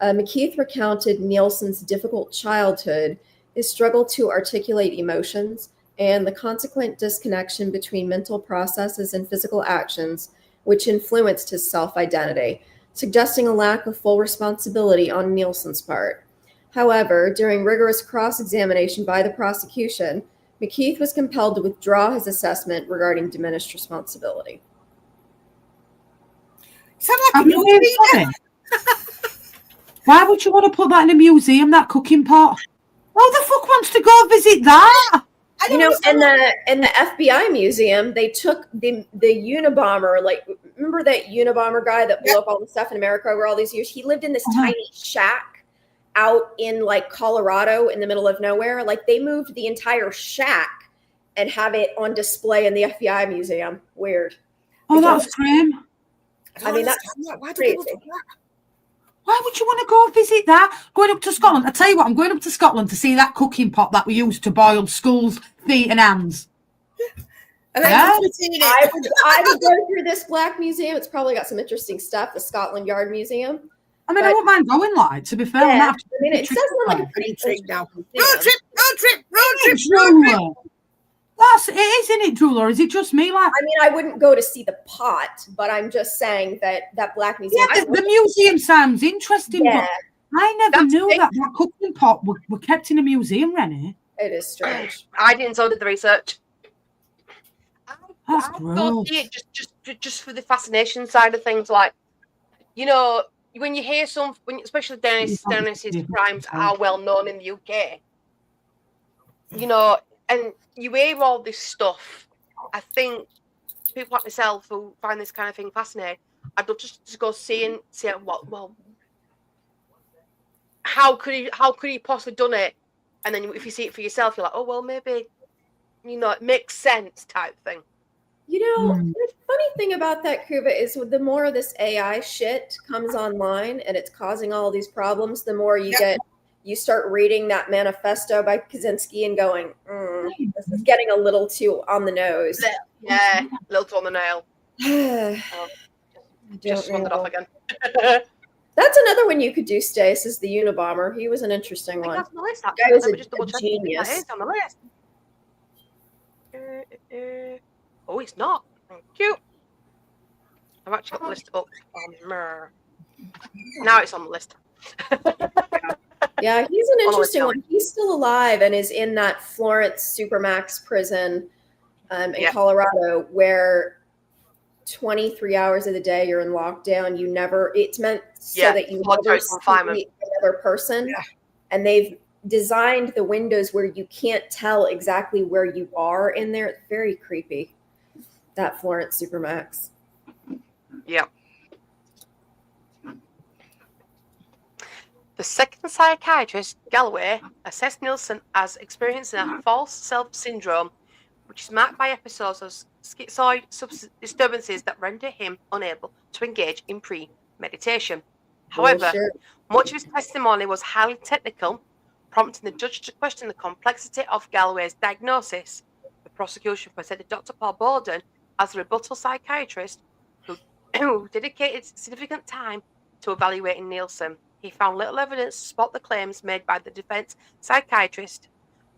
[SPEAKER 5] McKeith recounted Nilsen's difficult childhood, his struggle to articulate emotions, and the consequent disconnection between mental processes and physical actions, which influenced his self-identity, suggesting a lack of full responsibility on Nilsen's part. However, during rigorous cross-examination by the prosecution, McKeith was compelled to withdraw his assessment regarding diminished responsibility.
[SPEAKER 4] Sound like a movie.
[SPEAKER 1] Why would you want to put that in a museum, that cooking pot? Who the fuck wants to go visit that?
[SPEAKER 5] You know, in the FBI museum, they took the Unabomber, like, remember that Unabomber guy that blew up all the stuff in America over all these years? He lived in this tiny shack out in, like, Colorado in the middle of nowhere. Like, they moved the entire shack and have it on display in the FBI museum. Weird.
[SPEAKER 1] Oh, that's grim.
[SPEAKER 5] I mean, that's
[SPEAKER 4] why do
[SPEAKER 5] crazy.
[SPEAKER 4] people do that?
[SPEAKER 1] Why would you want to go visit that? Going up to Scotland. I tell you what, I'm going up to Scotland to see that cooking pot that we used to boil skulls, feet, and hands.
[SPEAKER 4] And then
[SPEAKER 1] Yeah.
[SPEAKER 5] I would go through this Black Museum. It's probably got some interesting stuff, the Scotland Yard Museum.
[SPEAKER 1] I mean, I wouldn't mind going, like, to be fair.
[SPEAKER 5] Yeah,
[SPEAKER 1] I
[SPEAKER 5] I mean, it does look like a pretty
[SPEAKER 4] intrigued now.
[SPEAKER 5] museum.
[SPEAKER 4] Road trip.
[SPEAKER 1] That's it, isn't it, Drew? Or is it just me? Like,
[SPEAKER 5] I mean, I wouldn't go to see the pot, but I'm just saying that Black Museum.
[SPEAKER 1] yeah, the museum sounds interesting,
[SPEAKER 5] Yeah.
[SPEAKER 1] but I never
[SPEAKER 3] That's
[SPEAKER 1] knew
[SPEAKER 3] it.
[SPEAKER 1] that cooking pot were kept in a museum, Rennie.
[SPEAKER 5] It is strange.
[SPEAKER 3] I didn't so did the research.
[SPEAKER 1] That's
[SPEAKER 3] I
[SPEAKER 1] gross.
[SPEAKER 3] don't see it just for the fascination side of things. Like, you know, when you hear especially Dennis's crimes are well known in the UK, you know, and you hear all this stuff. I think people like myself who find this kind of thing fascinating, I'd love to go see well, how could he possibly done it? And then if you see it for yourself, you're like, oh well, maybe, you know, it makes sense type thing.
[SPEAKER 5] You know, the funny thing about that, Kuba, is the more of this AI shit comes online and it's causing all these problems, the more you start reading that manifesto by Kaczynski and going, this is getting a little too on the nose.
[SPEAKER 3] Yeah, a little too on the nail. Just wandered off again.
[SPEAKER 5] That's another one you could do, Stace, is the Unabomber. He was an interesting one.
[SPEAKER 3] That's on the list.
[SPEAKER 5] That guy was
[SPEAKER 3] Let me just double check.
[SPEAKER 5] genius.
[SPEAKER 3] That is on the list. Oh, it's not. Thank you. I've actually got the list up on now it's on the list.
[SPEAKER 5] Yeah, he's an interesting one. He's still alive and is in that Florence Supermax prison in Colorado, where 23 hours of the day you're in lockdown. It's meant so that you never see another person. Yeah. And they've designed the windows where you can't tell exactly where you are in there. It's very creepy. That Florence Supermax.
[SPEAKER 3] Yeah. The second psychiatrist, Galloway, assessed Nilsen as experiencing a false self syndrome, which is marked by episodes of schizoid disturbances that render him unable to engage in premeditation. However, much of his testimony was highly technical, prompting the judge to question the complexity of Galloway's diagnosis. The prosecution presented Dr. Paul Borden as a rebuttal psychiatrist who dedicated significant time to evaluating Nilsen. He found little evidence to support the claims made by the defense psychiatrist.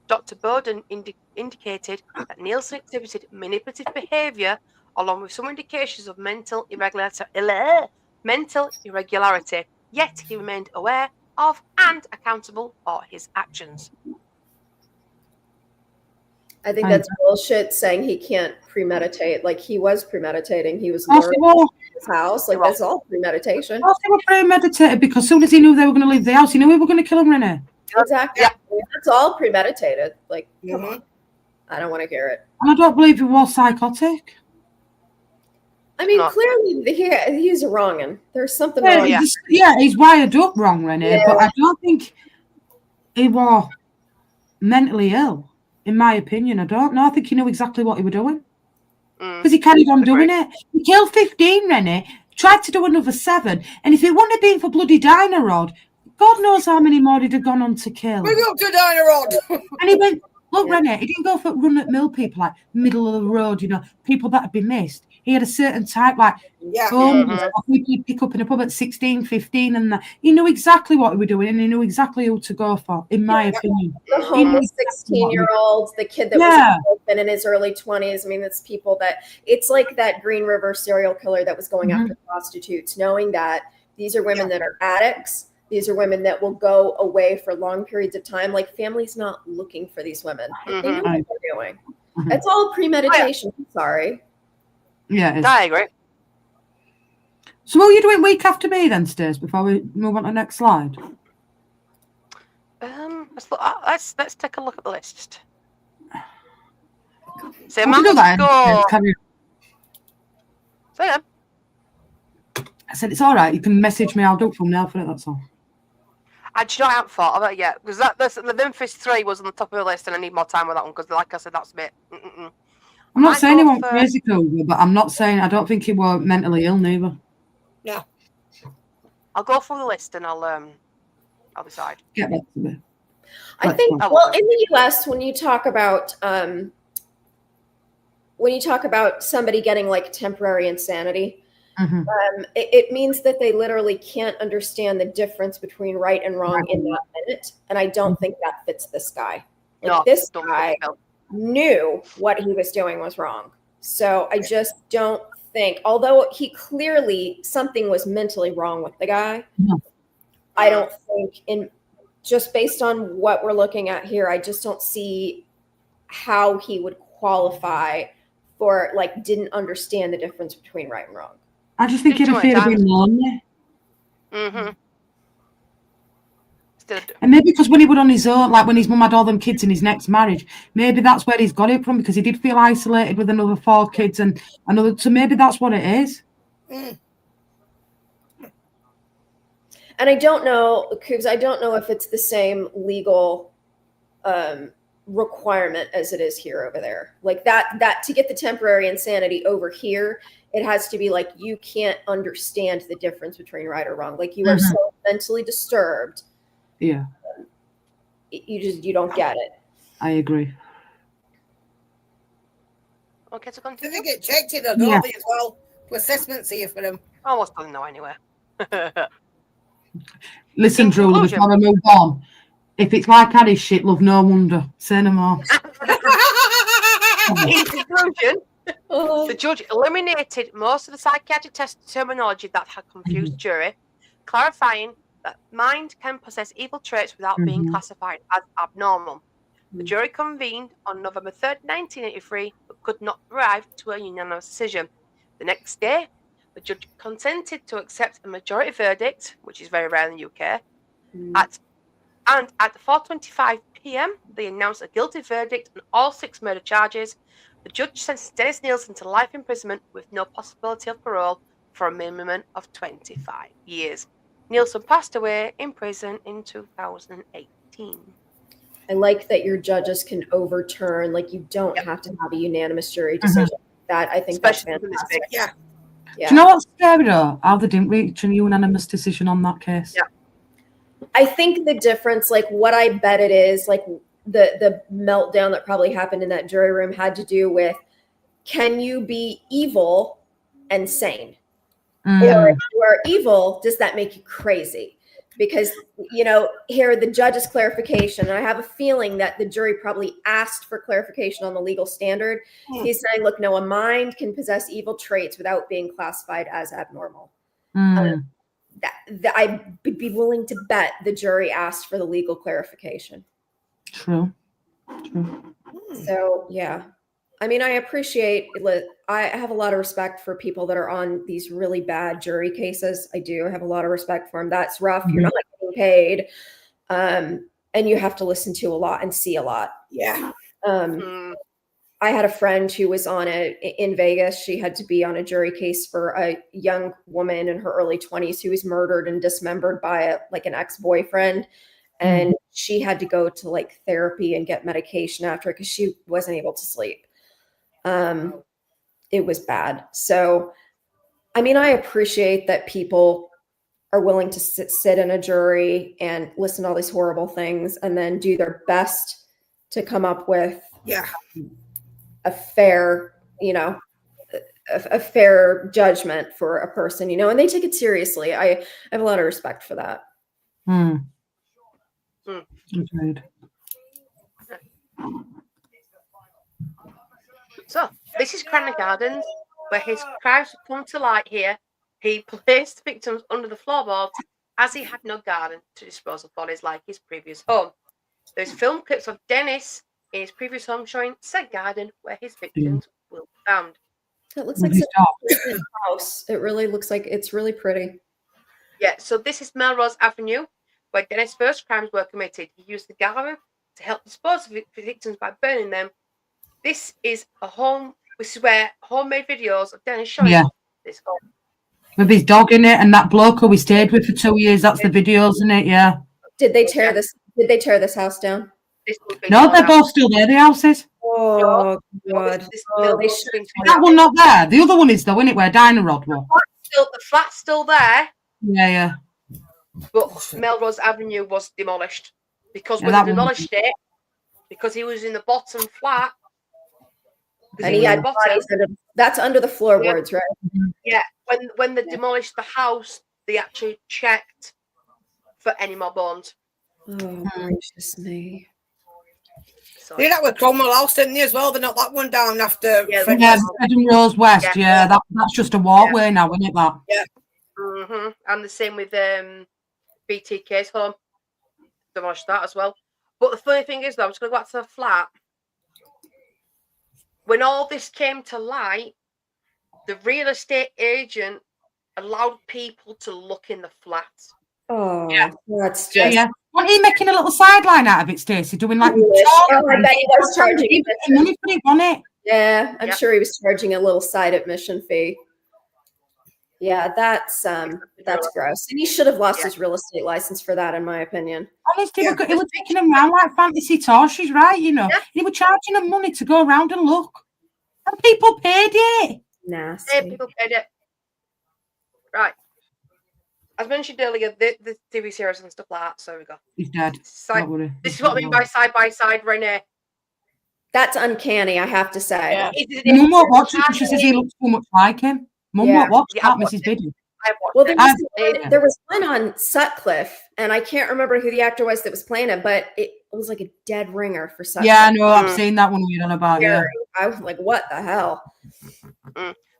[SPEAKER 3] Dr. Borden indicated that Nilsen exhibited manipulative behavior along with some indications of mental irregularity, yet he remained aware of and accountable for his actions.
[SPEAKER 5] I think that's bullshit saying he can't premeditate. Like, he was premeditating. He was
[SPEAKER 1] in
[SPEAKER 5] his house. Like, that's all premeditation.
[SPEAKER 1] Well, they were premeditated because as soon as he knew they were going to leave the house, he knew we were going to kill him, Renee.
[SPEAKER 5] Exactly. Yeah. That's all premeditated. Like, come on. I don't want to hear it.
[SPEAKER 1] And I don't believe he was psychotic.
[SPEAKER 5] I mean, clearly he's wronging. There's something wrong.
[SPEAKER 1] He's wired up wrong, Renee, but I don't think he was mentally ill. In my opinion, I don't know. I think he knew exactly what he was doing. Because he carried on doing it. He killed 15, Rennie. tried to do another 7. And if it wouldn't have been for bloody Dinah Rod, God knows how many more he'd have gone on to kill.
[SPEAKER 4] Bring up to Dinah Rod.
[SPEAKER 1] And he went, look, Renee, he didn't go for run-at-mill people, like middle of the road, people that had been missed. He had a certain type, like you pick up in a pub at 16, 15, and that. He knew exactly what he was doing, and he knew exactly who to go for, in my opinion.
[SPEAKER 5] The homeless 16-year-old, the kid that was in his early 20s. I mean, it's people that, it's like that Green River serial killer that was going after prostitutes, knowing that these are women that are addicts. These are women that will go away for long periods of time. Like, family's not looking for these women. They know what they're doing. It's all premeditation. Sorry.
[SPEAKER 1] Yeah,
[SPEAKER 3] I agree.
[SPEAKER 1] So what are you doing week after me then, Stace, before we move on to the next slide?
[SPEAKER 3] Let's take a look at the list. So
[SPEAKER 1] we do that.
[SPEAKER 3] Say them.
[SPEAKER 1] I said, it's all right. You can message me. I'll do it from now for it. That's all.
[SPEAKER 3] I haven't thought about it yet, because the Memphis 3 was on the top of the list, and I need more time with that one, because like I said, that's a bit...
[SPEAKER 1] I'm not saying he won't crazy cool, but I'm not saying I don't think he was mentally ill neither.
[SPEAKER 4] Yeah.
[SPEAKER 3] I'll go through the list and I'll decide.
[SPEAKER 1] Get back to me.
[SPEAKER 5] I think, well, in the US, when you talk about somebody getting like temporary insanity, it means that they literally can't understand the difference between right and wrong in that minute. And I don't think that fits this guy. Like, this guy knew what he was doing was wrong. So I just don't think, although he clearly, something was mentally wrong with the guy, I don't think, just based on what we're looking at here, I just don't see how he would qualify for, like, didn't understand the difference between right and wrong.
[SPEAKER 1] I just think he'd have been lonely. And maybe because when he was on his own, like when his mum had all them kids in his next marriage, maybe that's where he's got it from, because he did feel isolated with another 4 kids and another. So maybe that's what it is.
[SPEAKER 5] And I don't know, because I don't know if it's the same legal requirement as it is here over there. Like that to get the temporary insanity over here, it has to be like, you can't understand the difference between right or wrong. Like, you are so mentally disturbed.
[SPEAKER 1] Yeah.
[SPEAKER 5] You don't get it.
[SPEAKER 1] I agree.
[SPEAKER 3] Okay, so continue.
[SPEAKER 4] Did they get checked in don't they, as well? To assessments here for them.
[SPEAKER 3] Almost doesn't know anyway.
[SPEAKER 1] Listen, Drew, before I move on, if it's like Harry's shit, love, no wonder. Say no more.
[SPEAKER 3] In conclusion, the judge eliminated most of the psychiatric test terminology that had confused the jury, clarifying that mind can possess evil traits without being classified as abnormal. The jury convened on November 3rd, 1983, but could not arrive to a unanimous decision. The next day, the judge consented to accept a majority verdict, which is very rare in the UK. At 4:25 p.m., they announced a guilty verdict on all 6 murder charges. The judge sentenced Dennis Nilsen to life imprisonment with no possibility of parole for a minimum of 25 years. Nilsen passed away in prison in 2018.
[SPEAKER 5] I like that your judges can overturn, like, you don't have to have a unanimous jury decision. That, I think,
[SPEAKER 3] especially
[SPEAKER 5] that's fantastic.
[SPEAKER 4] Yeah.
[SPEAKER 1] Do you know what's scary though? How they didn't reach a unanimous decision on that case.
[SPEAKER 3] Yeah.
[SPEAKER 5] I think the difference, like, what I bet it is, like, the meltdown that probably happened in that jury room had to do with, can you be evil and sane? Or if you are evil, does that make you crazy? Because, you know, here the judge's clarification, and I have a feeling that the jury probably asked for clarification on the legal standard. He's saying, look, no, a mind can possess evil traits without being classified as abnormal. That I would be willing to bet the jury asked for the legal clarification. True. So, yeah. I mean, I have a lot of respect for people that are on these really bad jury cases. I do have a lot of respect for them. That's rough. You're not getting paid. And you have to listen to a lot and see a lot.
[SPEAKER 4] Yeah.
[SPEAKER 5] I had a friend who was in Vegas. She had to be on a jury case for a young woman in her early 20s who was murdered and dismembered by an ex-boyfriend. And she had to go to like therapy and get medication after it because she wasn't able to sleep. It was bad. So I mean, I appreciate that people are willing to sit in a jury and listen to all these horrible things and then do their best to come up with a fair, a fair judgment for a person, and they take it seriously. I have a lot of respect for that.
[SPEAKER 1] Agreed.
[SPEAKER 3] So, this is Cranley Gardens, where his crimes have come to light here. He placed victims under the floorboards as he had no garden to dispose of bodies like his previous home. There's film clips of Dennis in his previous home showing said garden where his victims will be found.
[SPEAKER 5] It looks like a house. It really looks like it's really pretty.
[SPEAKER 3] Yeah, so this is Melrose Avenue, where Dennis' first crimes were committed. He used the garden to help dispose of victims by burning them. This is where homemade videos of Dennis showing this home.
[SPEAKER 1] With his dog in it and that bloke who we stayed with for 2 years. That's the videos in it, yeah.
[SPEAKER 5] Did they tear this? Did they tear this house down?
[SPEAKER 1] No, they're both still there, the houses.
[SPEAKER 5] Oh, God.
[SPEAKER 1] That one not there. The other one is, though, isn't it, where Dinah Rod was?
[SPEAKER 3] The flat's still there.
[SPEAKER 1] Yeah.
[SPEAKER 3] But Melrose Avenue was demolished. Because when they demolished it, because he was in the bottom flat.
[SPEAKER 5] And he had bodies that's under the floorboards, right?
[SPEAKER 3] Yeah. When they demolished the house, they actually checked for any more bones.
[SPEAKER 5] Oh, gracious me.
[SPEAKER 3] So,
[SPEAKER 4] they did that with Cromwell House, didn't they, as well? They knocked that one down after.
[SPEAKER 1] Fred and Rose West, that's just a walkway now, isn't it, that?
[SPEAKER 4] Yeah.
[SPEAKER 3] Mm-hmm. And the same with BTK's home. Demolished that as well. But the funny thing is, though, I'm just going to go back to the flat. When all this came to light, the real estate agent allowed people to look in the flat.
[SPEAKER 5] Oh, that's just...
[SPEAKER 1] Yeah. Wasn't he making a little sideline out of it, Stacey? Doing like...
[SPEAKER 5] I bet he was charging
[SPEAKER 1] money for it, wasn't it?
[SPEAKER 5] Yeah, I'm sure he was charging a little side admission fee. Yeah, that's gross. And he should have lost his real estate license for that, in my opinion.
[SPEAKER 1] Honestly, he was taking them around like fantasy tours. She's right, He was charging them money to go around and look. And people paid it.
[SPEAKER 5] Nasty.
[SPEAKER 3] People paid it. Right. As mentioned earlier, the TV series and stuff like that, so we go.
[SPEAKER 1] He's dead.
[SPEAKER 3] This is what I mean by side, Renee.
[SPEAKER 5] That's uncanny, I have to say.
[SPEAKER 3] Yeah.
[SPEAKER 1] Mum won't watch it because she says he looks too much like him. Mum won't watch that, Mrs. Biddy.
[SPEAKER 5] Well, there was one on Sutcliffe, and I can't remember who the actor was that was playing it, but it was like a dead ringer for Sutcliffe.
[SPEAKER 1] Yeah, no, I've seen that one you're on about. Yeah.
[SPEAKER 5] I was like, what the hell?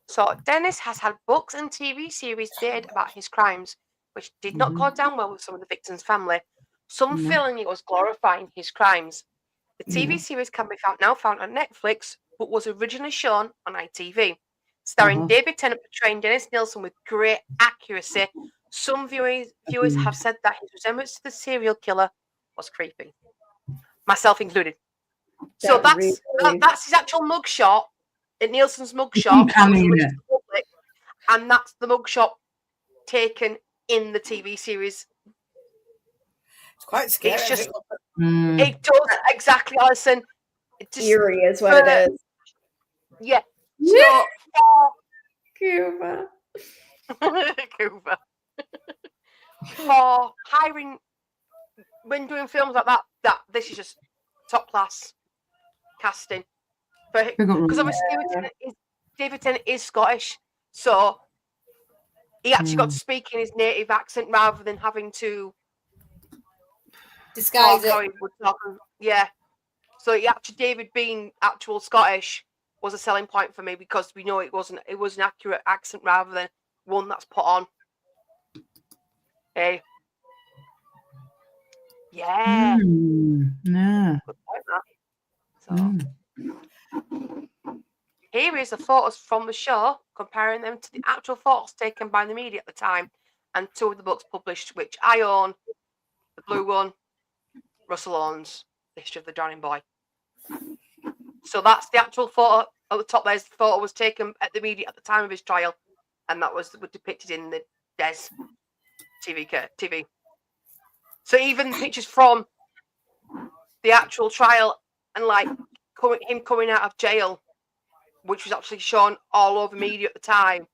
[SPEAKER 3] So Dennis has had books and TV series made about his crimes, which did not go down well with some of the victims' family. Some feeling it was glorifying his crimes. The TV series can be found on Netflix, but was originally shown on ITV. Starring David Tennant portraying Dennis Nilsen with great accuracy. Some viewers have said that his resemblance to the serial killer was creepy, myself included. So that's his actual mugshot, Nielsen's mugshot, and that's the mugshot taken in the TV series.
[SPEAKER 4] It's quite scary.
[SPEAKER 3] It's just it does exactly, Alison.
[SPEAKER 5] Eerie is what it is.
[SPEAKER 3] Yeah. So,
[SPEAKER 5] Cuba.
[SPEAKER 3] For hiring, when doing films like that this is just top class casting. Because obviously David Tennant is Scottish, so he actually got to speak in his native accent rather than having to
[SPEAKER 4] disguise it.
[SPEAKER 3] Yeah. So David being actual Scottish was a selling point for me because we know it was an accurate accent rather than one that's put on. Hey. Yeah.
[SPEAKER 1] Yeah.
[SPEAKER 3] Good point, that. So here is the photos from the show, comparing them to the actual photos taken by the media at the time, and two of the books published, which I own. The blue one, Russell owns The History of the Drowning Boy. So that's the actual photo at the top. There's the photo was taken at the media at the time of his trial, and that was depicted in the Des TV. So even pictures from the actual trial and like him coming out of jail, which was actually shown all over media at the time,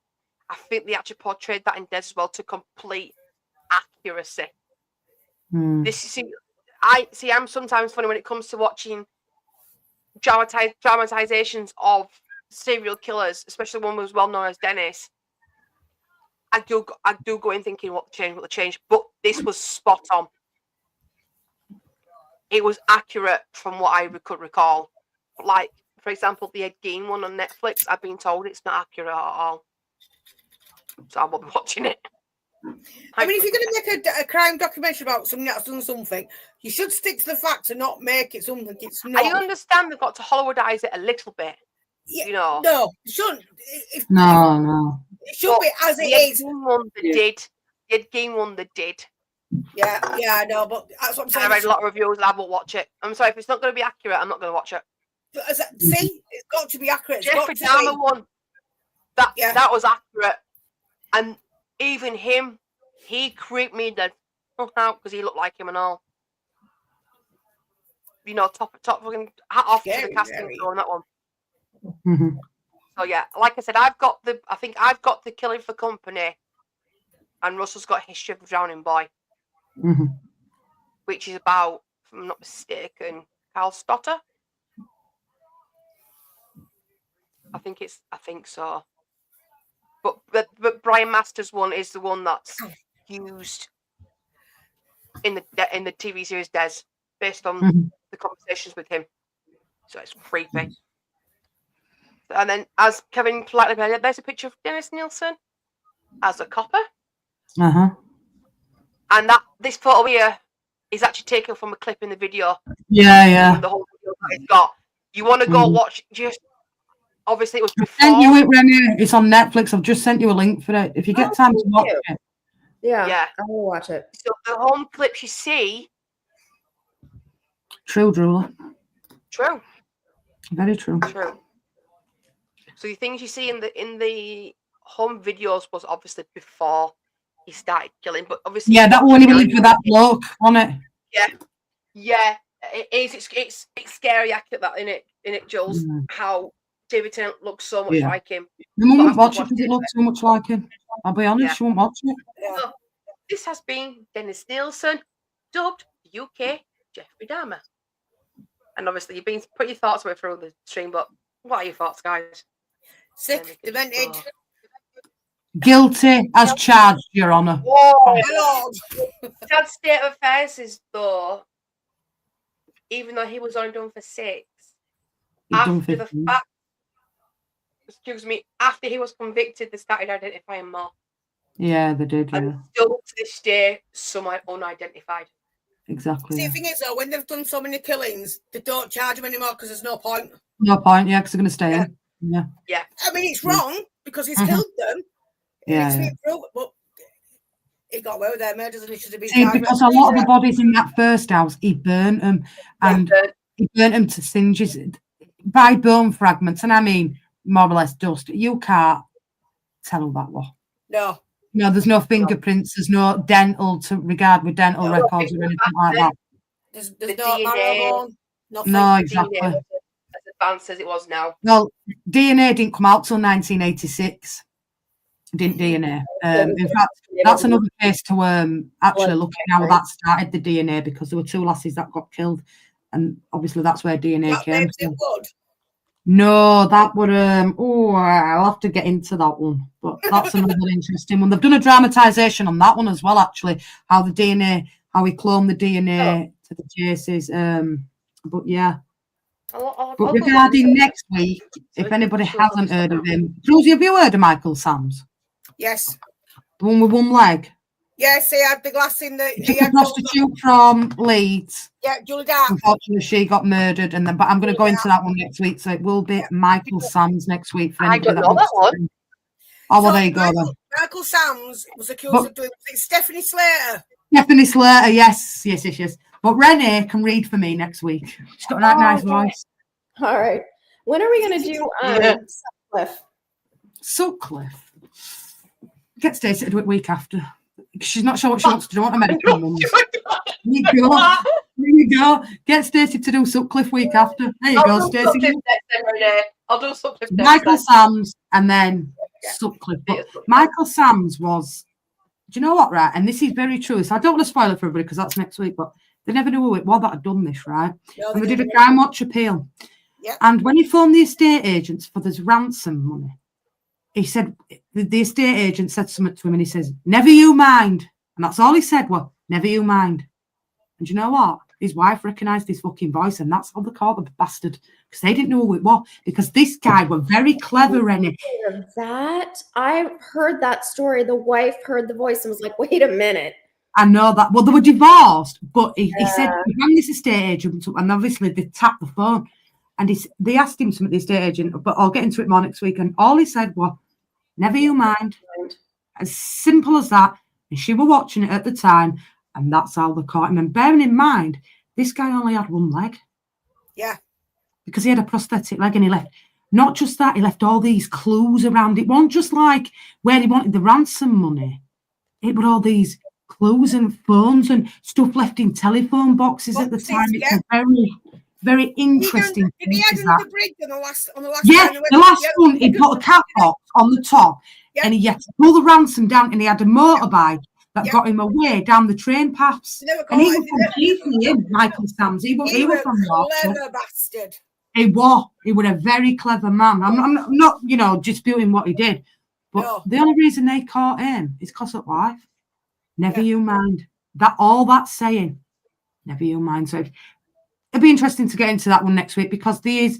[SPEAKER 3] I think they actually portrayed that in Des as well to complete accuracy. This is, I'm sometimes funny when it comes to watching dramatizations of serial killers, especially one was well known as Dennis. I do go in thinking what the change, but this was spot on. It was accurate from what I could recall. Like, for example, the Ed Gein one on Netflix, I've been told it's not accurate at all. So I won't be watching it.
[SPEAKER 4] I mean, if you're going to make a crime documentary about something that's done something, you should stick to the facts and not make it something it's not.
[SPEAKER 3] I understand they've got to Hollywoodize it a little bit.
[SPEAKER 4] Yeah,
[SPEAKER 3] you know.
[SPEAKER 4] No, it shouldn't.
[SPEAKER 1] No.
[SPEAKER 4] It should be as it is.
[SPEAKER 3] The Ed Gein one that did.
[SPEAKER 4] Yeah, I know, but that's what I'm saying.
[SPEAKER 3] I read a lot of reviews and I won't watch it. I'm sorry, if it's not going to be accurate, I'm not going to watch it.
[SPEAKER 4] See, it's got to be accurate.
[SPEAKER 3] Jeffrey Dahmer one, that was accurate. And even him, he creeped me the fuck out because he looked like him and all. You know, top fucking hat off to the casting crew on that one.
[SPEAKER 1] Mm-hmm.
[SPEAKER 3] So yeah, like I said, I think I've got the Killing for Company, and Russell's got History of the Drowning Boy, which is about, if I'm not mistaken, Carl Stotter. I think so. But Brian Masters one is the one that's used in the TV series Des, based on the conversations with him. So it's creepy. And then, as Kevin politely said, there's a picture of Dennis Nilsen as a copper. And this photo here is actually taken from a clip in the video.
[SPEAKER 1] Yeah.
[SPEAKER 3] The whole video that it's got. You want to go watch? Just obviously it was before.
[SPEAKER 1] I sent you it, Renee. It's on Netflix. I've just sent you a link for it. If you get time to watch it.
[SPEAKER 5] Yeah, I will watch it.
[SPEAKER 3] So the home clips you see.
[SPEAKER 1] True, Drula.
[SPEAKER 3] True.
[SPEAKER 1] Very true.
[SPEAKER 3] True. So the things you see in the home videos was obviously before he started killing, but obviously
[SPEAKER 1] that one he lived with that bloke on it.
[SPEAKER 3] Yeah, it is. It's scary, accurate that in it, Jules. How David Tennant looks so much like him.
[SPEAKER 1] The mum won't watch it because it looks so much like him. I'll be honest, she won't watch it.
[SPEAKER 3] So, this has been Dennis Nilsen, dubbed UK Jeffrey Dahmer. And obviously, you've been put your thoughts away through the stream, but what are your thoughts, guys?
[SPEAKER 4] Sick, demented.
[SPEAKER 1] Guilty as charged, Your Honour.
[SPEAKER 3] Whoa! Sad state of affairs is, though, even though he was only done for 6, after the fact, after he was convicted, they started identifying more.
[SPEAKER 1] Yeah, they did,
[SPEAKER 3] And still to this day, some are unidentified.
[SPEAKER 1] Exactly.
[SPEAKER 4] See, the thing is, though, when they've done so many killings, they don't charge them anymore because there's no point.
[SPEAKER 1] No point, because they're going to stay in. Yeah.
[SPEAKER 4] I mean, it's wrong because he's killed them. But he got away with their murders and he should have been charged.
[SPEAKER 1] Because a lot of the bodies in that first house, he burnt them. And he burnt them to singes by bone fragments. And I mean, more or less dust. You can't tell who that was. No, there's no fingerprints. There's no dental to regard with dental records or anything like that.
[SPEAKER 4] There's no DNA.
[SPEAKER 1] No, exactly.
[SPEAKER 3] As advanced as it was now.
[SPEAKER 1] Well, DNA didn't come out till 1986. Didn't DNA. In fact, that's another case to actually look at how that started the DNA, because there were 2 lasses that got killed, and obviously that's where DNA came from. No, that would I'll have to get into that one, but that's another interesting one. They've done a dramatisation on that one as well, actually, how he cloned the DNA to the cases. But yeah. But regarding next week, if anybody hasn't heard of him, Rosie, have you heard of Michael Sams?
[SPEAKER 4] Yes.
[SPEAKER 1] The one with one leg?
[SPEAKER 4] Yes, he had the glass in the...
[SPEAKER 1] He had a prostitute from Leeds.
[SPEAKER 4] Yeah, Julie Dark.
[SPEAKER 1] Unfortunately, she got murdered, but I'm going to go into that one next week, so it will be Michael Sams next week. For
[SPEAKER 3] I don't know that one.
[SPEAKER 1] Oh, well, there you go then.
[SPEAKER 4] Michael Sams was accused of doing... It's Stephanie Slater.
[SPEAKER 1] Stephanie Slater, yes. But Renee can read for me next week. She's got that nice voice.
[SPEAKER 5] All right. When are we going to do Sutcliffe?
[SPEAKER 1] Sutcliffe? Get Stacey to do it week after. She's not sure what she wants to do. I want a medical mum. There you go. Get Stacey to do Sutcliffe week after. There you go, Stacey.
[SPEAKER 3] I'll do Sutcliffe next.
[SPEAKER 1] Michael Sams and then Sutcliffe. But Michael Sams was, do you know what, right? And this is very true. So I don't want to spoil it for everybody because that's next week, but they never knew who it was that had done this, right?
[SPEAKER 4] No,
[SPEAKER 1] and we did a crime watch appeal.
[SPEAKER 4] Yeah.
[SPEAKER 1] And when he phoned the estate agents for this ransom money, he said, the estate agent said something to him and he says, never you mind. And that's all he said was, never you mind. And you know what? His wife recognised his fucking voice, and that's how they caught the bastard, because they didn't know who it was, because this guy was very clever in it.
[SPEAKER 5] That I heard that story. The wife heard the voice and was like, wait a minute.
[SPEAKER 1] I know that. Well, they were divorced, but he said he rang this estate agent, and obviously they tapped the phone, and they asked him something, the estate agent, but I'll get into it more next week, and all he said was, never you mind. As simple as that. And she were watching it at the time, and that's how they caught him. And bearing in mind, this guy only had one leg.
[SPEAKER 4] Yeah.
[SPEAKER 1] Because he had a prosthetic leg, and he left, not just that, he left all these clues around. It wasn't just like where he wanted the ransom money. It were all these clues and phones and stuff left in telephone boxes at the time. It's a very, very interesting
[SPEAKER 4] thing. Did he add the bridge on the last
[SPEAKER 1] yeah, the last one, he put a cat box on the top, and he had to pull the ransom down, and he had a motorbike that got him away down the train paths. And he was from Keithley, Michael Sams. He was from Yorkshire.
[SPEAKER 4] Clever bastard.
[SPEAKER 1] He was a very clever man. I'm not, disputing what he did. But the only reason they caught him is because of wife. Never you mind. All that's saying. Never you mind. So it'll be interesting to get into that one next week, because there is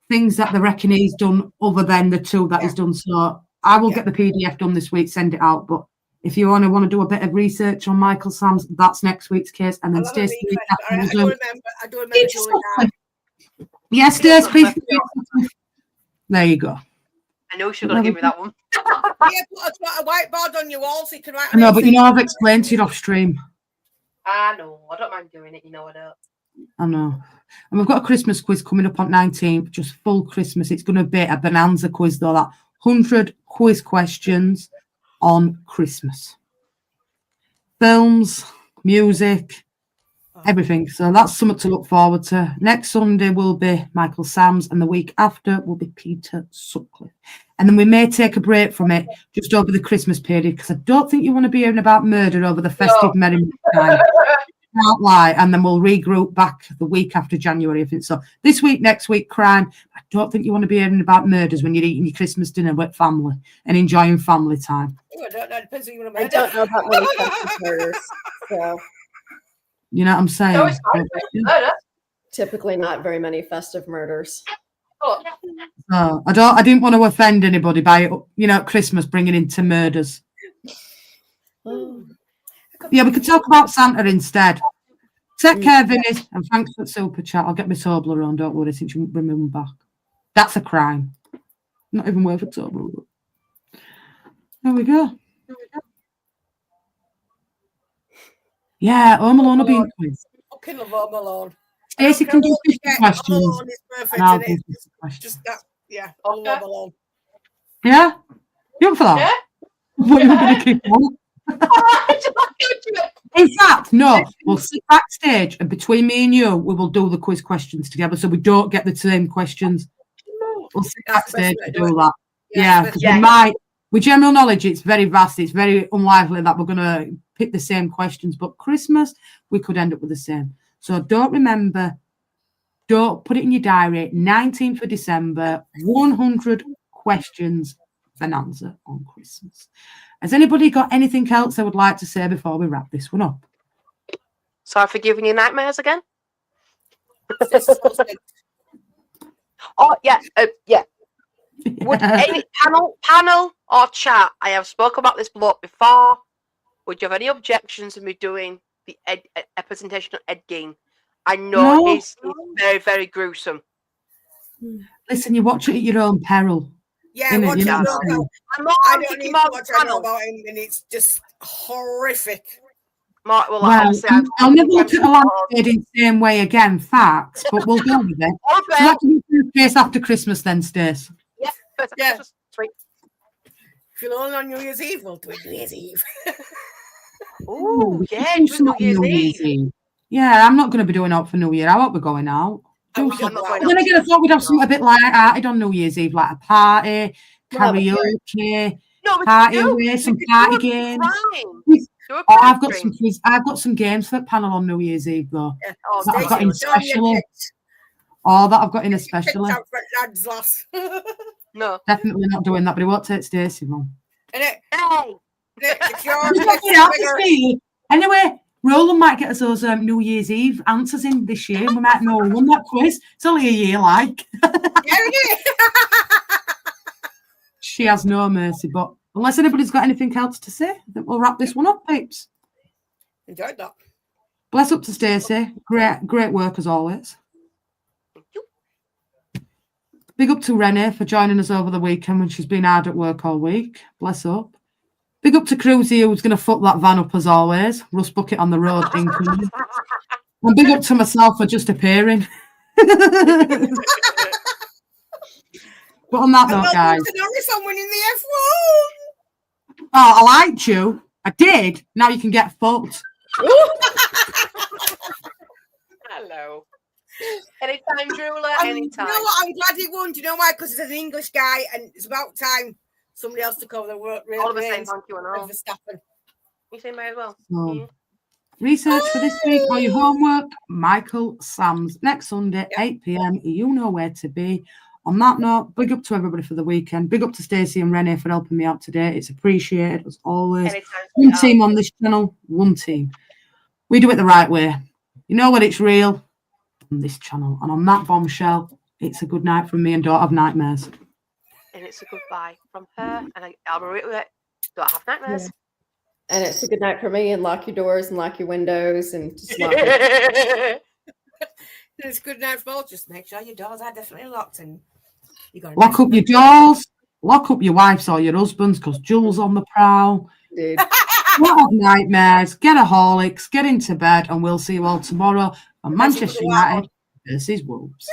[SPEAKER 1] things that they reckon he's done other than the two that he's done. So I will get the PDF done this week, send it out. But if you want to do a bit of research on Michael Sams, that's next week's case. And then Stacey,
[SPEAKER 4] I do remember doing that.
[SPEAKER 1] Yes, Stacey. There you go.
[SPEAKER 3] I know she's going to give me that one.
[SPEAKER 4] Put a whiteboard on your wall so you can write.
[SPEAKER 1] I know, but I've explained to you off stream.
[SPEAKER 3] I know. I don't mind doing it. I don't.
[SPEAKER 1] I know. And we've got a Christmas quiz coming up on 19th, just full Christmas. It's going to be a bonanza quiz, though, that 100 quiz questions on Christmas. Films, music, everything. So that's something to look forward to. Next Sunday will be Michael Sams, and the week after will be Peter Sutcliffe. And then we may take a break from it just over the Christmas period, because I don't think you want to be hearing about murder over the festive merriment time. Can't lie. And then we'll regroup back the week after January, if it's so. This week, next week, crime. I don't think you want to be hearing about murders when you're eating your Christmas dinner with family and enjoying family time.
[SPEAKER 4] I don't know. Depends who you want to
[SPEAKER 5] I don't know about many Christmas murders. So.
[SPEAKER 1] You know what I'm saying?
[SPEAKER 3] No, it's not murder.
[SPEAKER 5] Typically not very many festive murders.
[SPEAKER 3] Oh.
[SPEAKER 1] No, I didn't want to offend anybody by, Christmas bringing into murders.
[SPEAKER 5] Oh.
[SPEAKER 1] Yeah, we could talk about Santa instead. Take care, Vinny, and thanks for the super chat. I'll get my Toblerone on, don't worry, since you bring me one back. That's a crime. Not even worth a Toblerone. There we go. Yeah, Home Alone will be in quiz.
[SPEAKER 4] Fucking love Home Alone.
[SPEAKER 1] Stacey can do 50 questions.
[SPEAKER 4] Home Alone is perfect,
[SPEAKER 1] I'll
[SPEAKER 4] isn't
[SPEAKER 1] do
[SPEAKER 4] it?
[SPEAKER 1] 50 questions.
[SPEAKER 4] Just that, Home Alone.
[SPEAKER 1] Yeah? You up for that?
[SPEAKER 3] Yeah.
[SPEAKER 1] What you were going to keep on? In fact, no, we'll sit backstage, and between me and you, we will do the quiz questions together, so we don't get the same questions. We'll sit backstage and do that. Yeah, because we might, with general knowledge, it's very vast. It's very unlikely that we're going to pick the same questions, but Christmas, we could end up with the same. So don't put it in your diary, 19th of December, 100 questions bonanza on Christmas. Has anybody got anything else they would like to say before we wrap this one up?
[SPEAKER 3] Sorry for giving you nightmares again. Oh, yeah. Would any panel or chat, I have spoken about this bloke before, would you have any objections to me doing the a presentation on Ed Gein? I know it's very, very gruesome.
[SPEAKER 1] Listen, you watch it at your own peril.
[SPEAKER 4] Yeah, I don't need to watch about him, and it's just horrific.
[SPEAKER 1] I'll never look at a landlord in the same way again, facts, but we'll go with it. So that can be the case after Christmas then, Stace.
[SPEAKER 3] Yeah. Sweet.
[SPEAKER 4] If you're on New Year's Eve, we'll do New Year's Eve.
[SPEAKER 3] Oh, yeah, New Year's Eve.
[SPEAKER 1] Yeah, I'm not going to be doing out for New Year. I won't be going out. Do
[SPEAKER 3] I'm
[SPEAKER 1] something.
[SPEAKER 3] not going
[SPEAKER 1] And then
[SPEAKER 3] out.
[SPEAKER 1] again, I thought we'd have something a bit light-hearted on New Year's Eve, like a party, karaoke,
[SPEAKER 3] No, we
[SPEAKER 1] party
[SPEAKER 3] can do.
[SPEAKER 1] away,
[SPEAKER 3] We
[SPEAKER 1] some
[SPEAKER 3] could
[SPEAKER 1] party
[SPEAKER 3] do a
[SPEAKER 1] games.
[SPEAKER 3] crime. Do a
[SPEAKER 1] Oh,
[SPEAKER 3] crime
[SPEAKER 1] I've got
[SPEAKER 3] stream.
[SPEAKER 1] some quiz. I've got some games for the panel on New Year's Eve though.
[SPEAKER 4] Yeah.
[SPEAKER 3] Oh,
[SPEAKER 1] That I've got in
[SPEAKER 3] Stacey,
[SPEAKER 1] especially. Oh, that I've got in especially.
[SPEAKER 4] Lads, lass.
[SPEAKER 3] no.
[SPEAKER 1] Definitely not doing that, but it won't take Stacey long.
[SPEAKER 3] Hey.
[SPEAKER 1] Anyway, Roland might get us those New Year's Eve answers in this year, and we might know who won that quiz. It's only a year, like. She has no mercy, but unless anybody's got anything else to say, I think we'll wrap this one up, peeps.
[SPEAKER 4] Enjoyed that.
[SPEAKER 1] Bless up to Stacey. Great work as always.
[SPEAKER 3] Thank you.
[SPEAKER 1] Big up to Renee for joining us over the weekend when she's been hard at work all week. Bless up. Big up to Cruzy, who's going to fuck that van up as always. Rust bucket on the road. Incoming. And big up to myself for just appearing. But on that note, guys.
[SPEAKER 4] I'm winning the F1.
[SPEAKER 1] Oh, I liked you. I did. Now you can get fucked.
[SPEAKER 3] Hello. Anytime, Drula, anytime.
[SPEAKER 4] You know what? I'm glad he won. Do you know why? Because he's an English guy, and it's about time somebody else took over the world.
[SPEAKER 3] All of us saying thank you and all.
[SPEAKER 4] Verstappen.
[SPEAKER 3] You say may as well.
[SPEAKER 1] Research for this week or your homework, Michael Sams. Next Sunday, 8 p.m. You know where to be. On that note, big up to everybody for the weekend. Big up to Stacey and Renee for helping me out today. It's appreciated as always. One team on this channel, one team. We do it the right way. You know when it's real on this channel. And on that bombshell, it's a good night from me and Don't Have Nightmares.
[SPEAKER 3] And it's a goodbye from her. And I'll repeat it. Don't have nightmares.
[SPEAKER 5] Yeah. And it's a good night for me. And lock your doors and lock your windows and just lock it.
[SPEAKER 4] It's good night for all. Just make sure your doors are definitely locked and you got
[SPEAKER 1] lock up your doors, lock up your wife's or your husband's because Jules on the prowl.
[SPEAKER 5] Dude.
[SPEAKER 1] Don't have nightmares, get a Horlicks, get into bed, and we'll see you all tomorrow on Manchester United versus Wolves.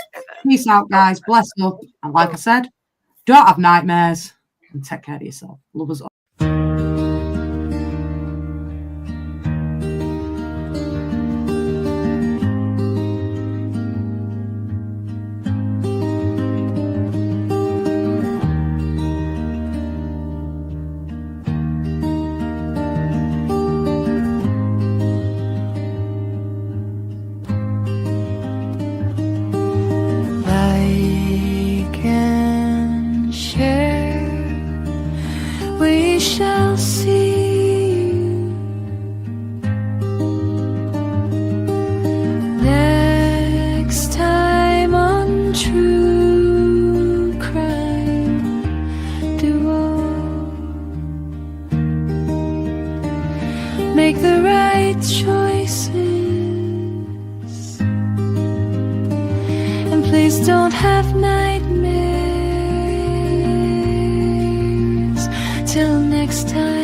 [SPEAKER 1] Peace out, guys. Bless up. And like I said, don't have nightmares and take care of yourself. Love us all.
[SPEAKER 2] Like and share, we shall see next time on True Crime Duo. Make the right choices. Please don't have nightmares till next time.